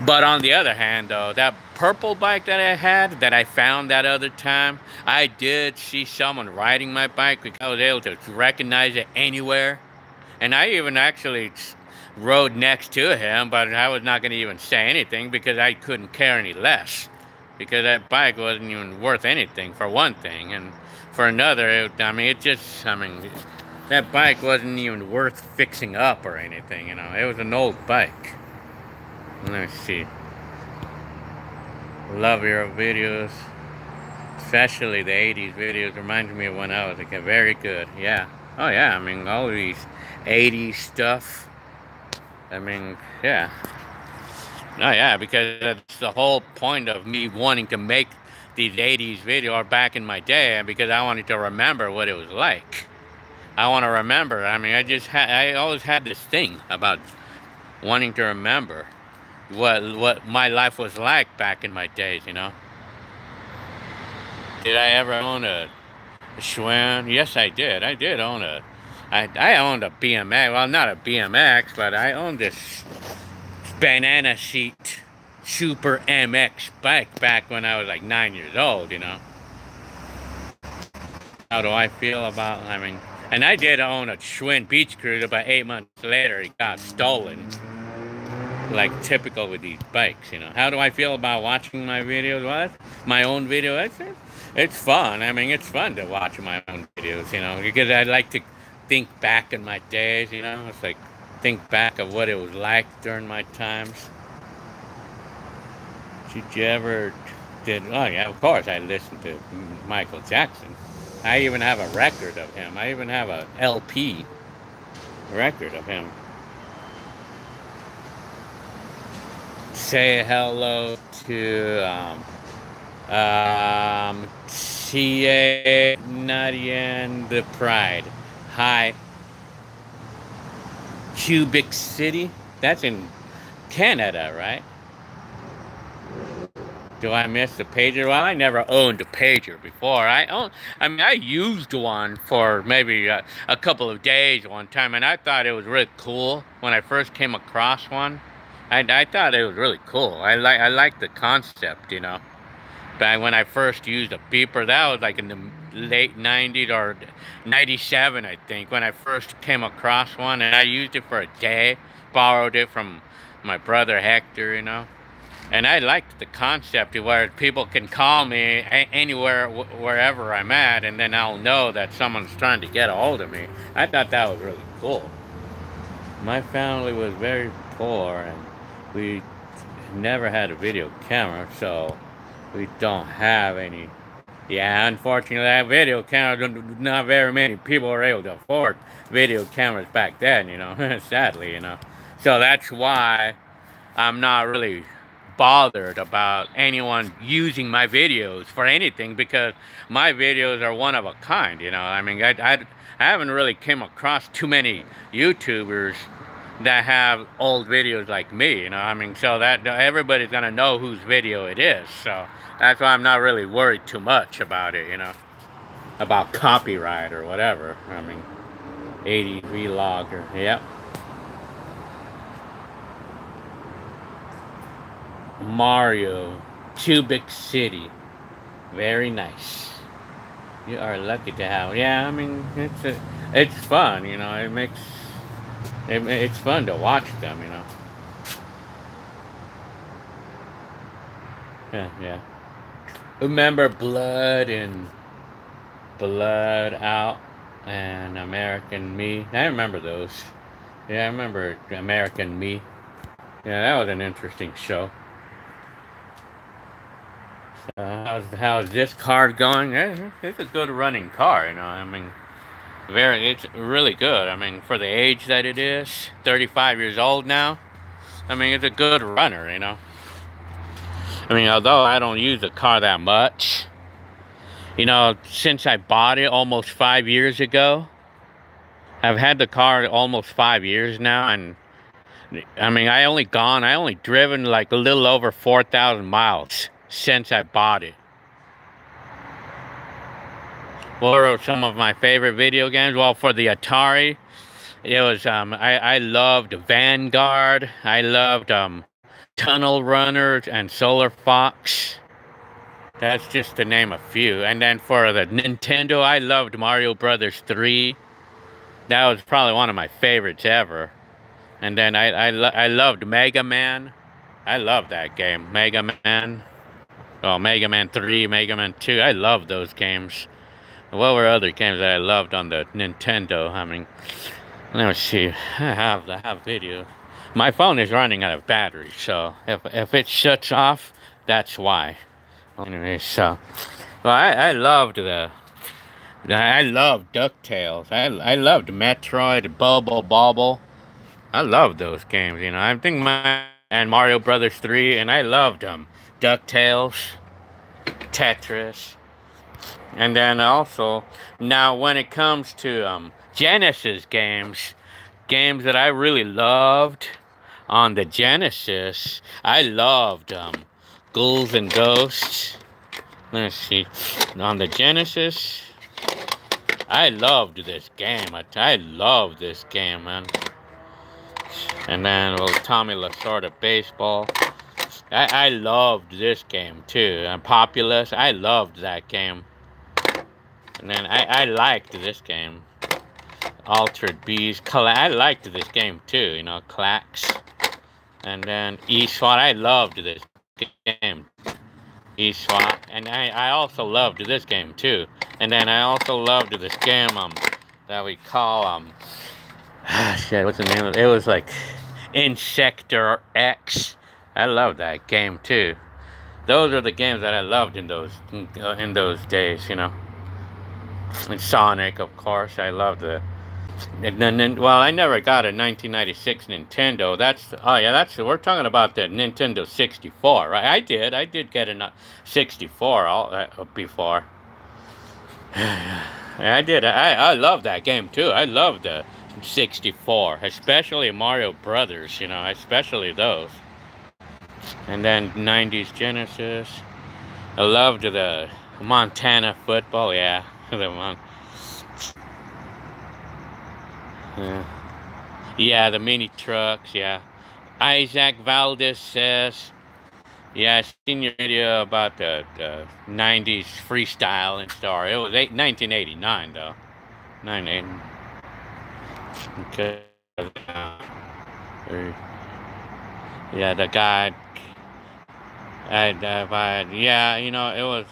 but on the other hand, though, that purple bike that I had, that I found that other time, I did see someone riding my bike because I was able to recognize it anywhere. And I even actually rode next to him, but I was not going to even say anything because I couldn't care any less. Because that bike wasn't even worth anything, for one thing. And for another, that bike wasn't even worth fixing up or anything, you know. It was an old bike. Let me see. Love your videos. Especially the 80s videos. Reminds me of when I was a kid. Very good. Yeah. Oh yeah, I mean, all of these 80s stuff. I mean, yeah. Oh yeah, because that's the whole point of me wanting to make these 80s videos back in my day, because I wanted to remember what it was like. I want to remember. I mean, I always had this thing about wanting to remember what my life was like back in my days, you know. Did I ever own a Schwinn? Yes, I did. I did own I owned a BMX. Well, not a BMX, but I owned this banana seat Super MX bike back when I was like 9 years old, you know. How do I feel about, I mean, and I did own a Schwinn Beach Cruiser, but 8 months later it got stolen. Like typical with these bikes, you know. How do I feel about watching my videos? Well, my own video, it's fun. I mean, it's fun to watch my own videos, you know, because I like to think back in my days, you know? It's like think back of what it was like during my times. Did you ever oh yeah, of course I listened to Michael Jackson. I even have a record of him. I even have a LP record of him. Say hello to T.A. Nadian the Pride. Hi. Cubic City. That's in Canada, right? Do I miss the pager? Well, I never owned a pager before. I mean, I used one for maybe a couple of days one time, and I thought it was really cool when I first came across one. I thought it was really cool. I like the concept, you know. Back when I first used a beeper, that was like in the late 90s or 97, I think, when I first came across one, and I used it for a day, borrowed it from my brother Hector, you know. And I liked the concept where people can call me anywhere, wherever I'm at, and then I'll know that someone's trying to get a hold of me. I thought that was really cool. My family was very poor, and we never had a video camera, so we don't have any. Yeah, unfortunately, that video camera, not very many people were able to afford video cameras back then, you know, sadly, you know. So that's why I'm not really bothered about anyone using my videos for anything, because my videos are one of a kind, you know. I mean, I haven't really came across too many YouTubers that have old videos like me, you know. I mean, so that everybody's gonna know whose video it is, so that's why I'm not really worried too much about it, you know, about copyright or whatever. I mean, 80 vlogger, yep. Mario, Cubic City, very nice. You are lucky to have. Yeah, I mean, it's fun, you know. It's fun to watch them, you know. Yeah. Remember Blood and Blood Out and American Me? I remember those. Yeah, I remember American Me. Yeah, that was an interesting show. How's this car going? It's a good running car, you know. I mean, it's really good. I mean, for the age that it is, 35 years old now. I mean, it's a good runner, you know. I mean, although I don't use the car that much, you know, since I bought it almost 5 years ago, I've had the car almost 5 years now, and I mean, I only driven like a little over 4,000 miles since I bought it. What were some of my favorite video games? Well, for the Atari, it was, I loved Vanguard. I loved Tunnel Runner and Solar Fox. That's just to name a few. And then for the Nintendo, I loved Mario Brothers 3. That was probably one of my favorites ever. And then I loved Mega Man. I loved that game. Mega Man. Oh, Mega Man 3, Mega Man 2. I loved those games. What were other games that I loved on the Nintendo? I mean, let me see. I have video. My phone is running out of battery, so if it shuts off, that's why. Anyway, so well, I loved DuckTales. I loved Metroid, Bubble Bobble. I loved those games, you know. I think and Mario Brothers 3, and I loved DuckTales, Tetris. And then also, now when it comes to Genesis games that I really loved on the Genesis, I loved Ghouls and Ghosts. Let's see, on the Genesis, I loved this game. I loved this game, man. And then, well, Tommy Lasorda Baseball. I loved this game too. And Populous, I loved that game. And then I liked this game. Altered Bees. I liked this game too, you know, Clax. And then eSWAT, I loved this game. eSWAT. And I also loved this game too. And then I also loved this game, that we call shit, what's the name of it? It was like Insector X. I love that game too. Those are the games that I loved in those days, you know. And Sonic, of course, I loved the. And then, well, I never got a 1996 Nintendo. We're talking about the Nintendo 64, right? I did get a 64 before. I did. I love that game too. I love the 64, especially Mario Brothers. You know, especially those. And then 90s Genesis. I loved the Montana football. Yeah, yeah, the mini trucks. Yeah, Isaac Valdez says. Yeah, I seen your video about the 90s freestyle and star. It was 1989 though. 1989. Okay. Yeah, the guy. Yeah, you know, it was.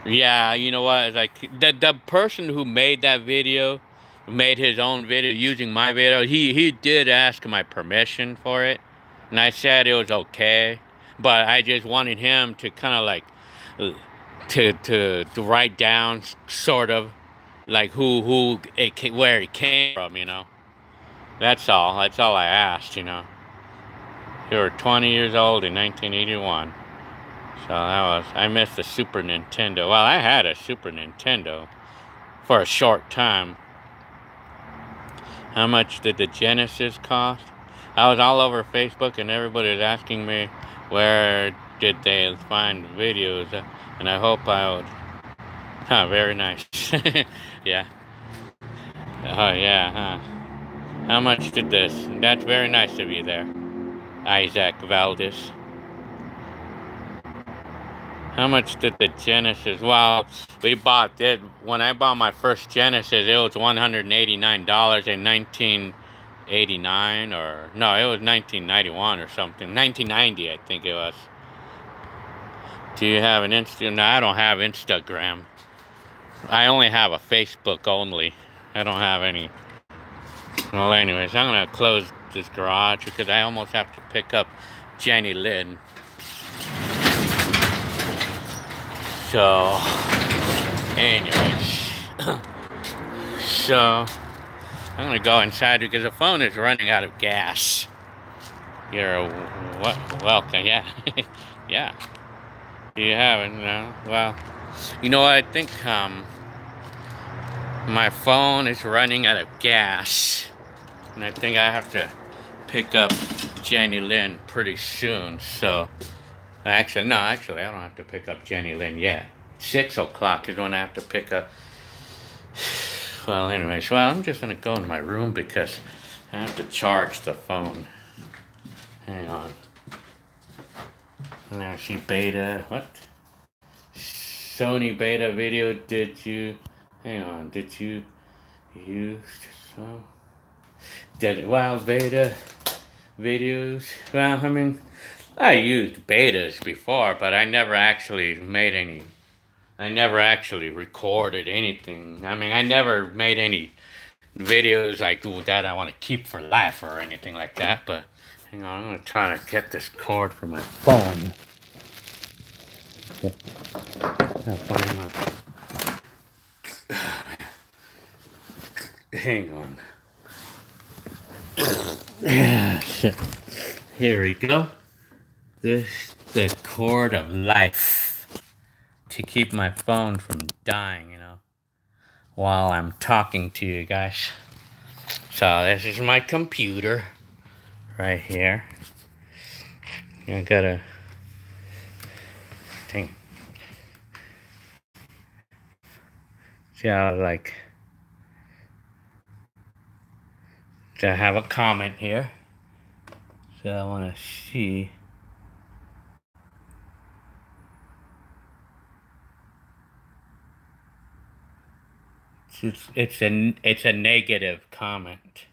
Yeah, you know what? Like the person who made that video, made his own video using my video. He did ask my permission for it, and I said it was okay, but I just wanted him to kind of like to write down sort of like where it came from, you know. That's all. That's all I asked, you know. You were 20 years old in 1981. So I missed the Super Nintendo. Well, I had a Super Nintendo for a short time. How much did the Genesis cost? I was all over Facebook and everybody was asking me where did they find videos, and I hope I would. Huh, very nice. Yeah. Oh, yeah, huh. How much did this? That's very nice of you there, Isaac Valdez. How much did the Genesis? Well, we bought it. When I bought my first Genesis, it was $189 in 1989, or no, it was 1991 or something. 1990, I think it was. Do you have an Instagram? No, I don't have Instagram. I only have a Facebook only. I don't have any. Well, anyways, I'm gonna close this garage because I almost have to pick up Jenny Lynn. So, anyways, so I'm gonna go inside because the phone is running out of gas. You're welcome, yeah, yeah. Do you have it? No. Well, you know what? I think my phone is running out of gas, and I think I have to pick up Jenny Lynn pretty soon. So. Actually, I don't have to pick up Jenny Lynn yet. 6 o'clock is when I have to pick up. Well, anyways, I'm just going to go in my room because I have to charge the phone. Hang on. Now, see beta. What? Sony beta video. Did you? Hang on. Did you use some? Beta videos? Well, I mean. I used betas before, but I never actually made any. I never actually recorded anything. I mean, I never made any videos like that I want to keep for life or anything like that. But hang on, I'm gonna try to get this cord for my phone. Hang on. Shit. Here we go. This the cord of life to keep my phone from dying, you know, while I'm talking to you guys. So this is my computer right here. I gotta think. See how like to have a comment here. So I want to see. It's a negative comment.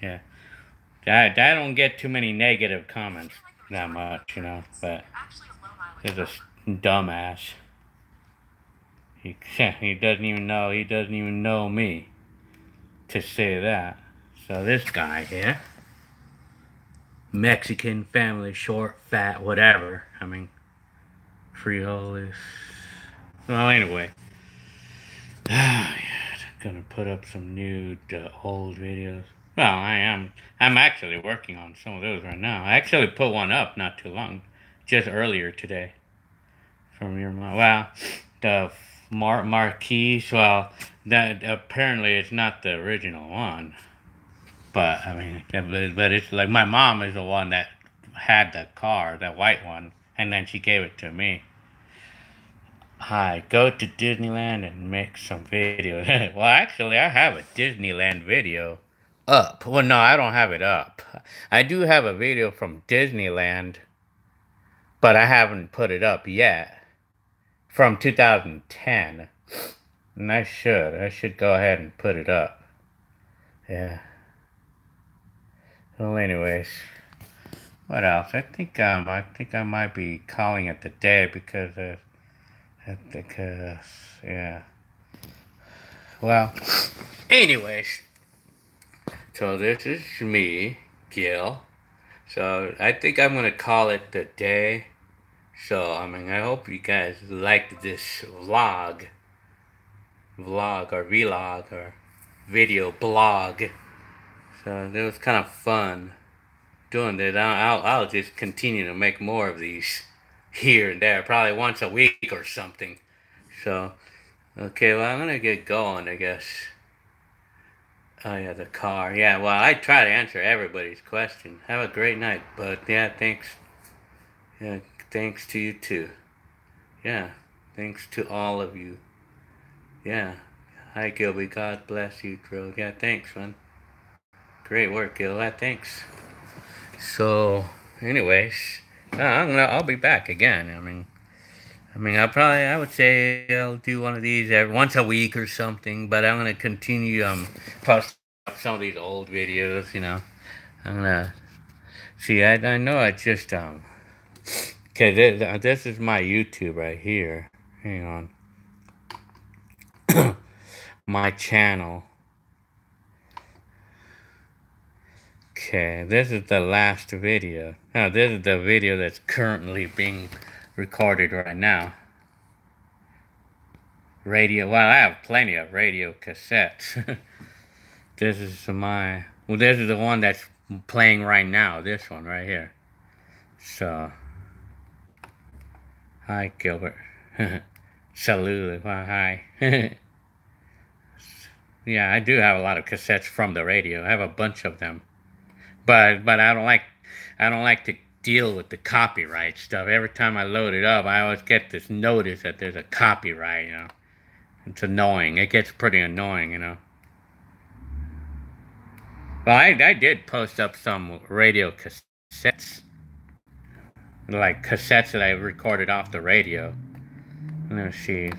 Yeah, I don't get too many negative comments that much, you know. But there's Dumbass. He doesn't even know me to say that. So this guy here, Mexican family, short, fat, whatever. I mean, frijoles. Well, anyway. Yeah, gonna put up some new old videos. Well, I'm actually working on some of those right now. I actually put one up not too long, just earlier today. From your mom. Well, the Marquise. Well, that apparently it's not the original one. But I mean, but it's like my mom is the one that had the car, that white one, and then she gave it to me. Hi, go to Disneyland and make some videos. Well, actually, I have a Disneyland video up. Well, no, I don't have it up. I do have a video from Disneyland, but I haven't put it up yet. From 2010. And I should go ahead and put it up. Yeah. Well, anyways. What else? I think I might be calling it the day because yeah. Well, anyways, so this is me, Gil. So I think I'm gonna call it the day. So I mean, I hope you guys liked this vlog or vlog or video blog. So it was kind of fun doing this. I'll just continue to make more of these here and there, probably once a week or something. So, okay, well, I'm gonna get going, I guess. Oh yeah, the car. Yeah, well, I try to answer everybody's question. Have a great night, but yeah, thanks. Yeah, thanks to you too. Yeah, thanks to all of you. Yeah. Hi, Gilby. God bless you, Drew. Yeah, thanks, man. Great work, Gil. Yeah, thanks. So, anyways, I'll be back again. I mean, I would say I'll do one of these once a week or something. But I'm gonna continue post some of these old videos. You know, I'm gonna see. I know I just Okay, this is my YouTube right here. Hang on, my channel. Okay, this is the last video. Now, this is the video that's currently being recorded right now. Radio, well, I have plenty of radio cassettes. This is this is the one that's playing right now, this one right here. So, hi, Gilbert. Salute, well, hi. Yeah, I do have a lot of cassettes from the radio. I have a bunch of them. But I don't like to deal with the copyright stuff. Every time I load it up, I always get this notice that there's a copyright, you know. It's annoying. It gets pretty annoying, you know. Well, I did post up some radio cassettes. Like cassettes that I recorded off the radio. Let's see.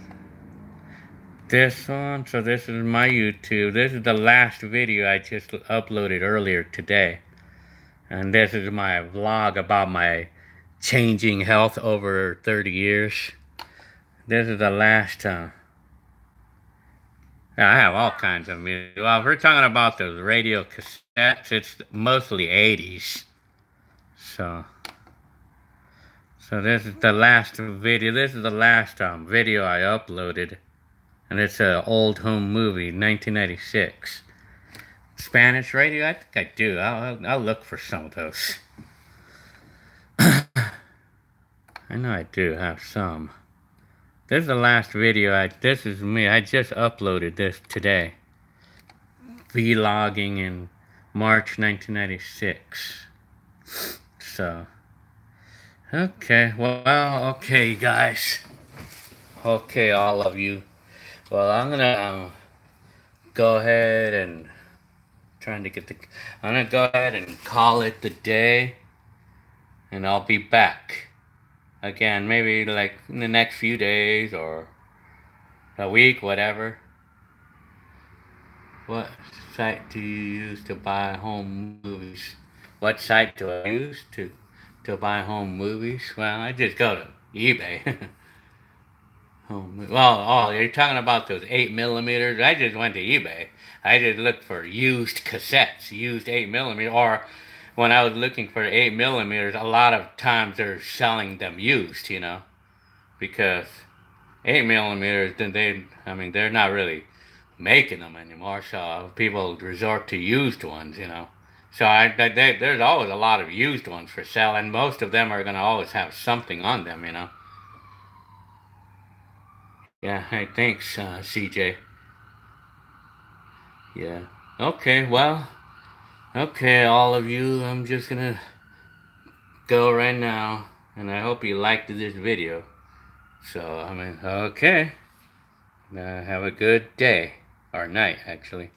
This one, so this is my YouTube. This is the last video I just uploaded earlier today. And this is my vlog about my changing health over 30 years. This is the last I have all kinds of music. Well, if we're talking about those radio cassettes, it's mostly 80s. So this is the last video. This is the last video I uploaded. And it's an old home movie, 1996. Spanish radio? I think I do. I'll look for some of those. I know I do have some. This is the last video. This is me. I just uploaded this today. Vlogging in March 1996. So, okay. Well, okay, guys. Okay, all of you. Well, I'm gonna go ahead and I'm gonna go ahead and call it the day, and I'll be back again, maybe like in the next few days or a week, whatever. What site do you use to buy home movies? What site do I use to buy home movies? Well, I just go to eBay. Well, you're talking about those 8 millimeters. I just went to eBay. I just looked for used cassettes, used 8 millimeter. Or when I was looking for 8 millimeters, a lot of times they're selling them used, because 8 millimeters, then I mean, they're not really making them anymore. So people resort to used ones. So there's always a lot of used ones for sale, and most of them are gonna always have something on them. Yeah, hey, thanks, CJ. Yeah. Okay, well, okay, all of you, I'm just gonna go right now, and I hope you liked this video. So, I mean, okay. Have a good day, or night, actually.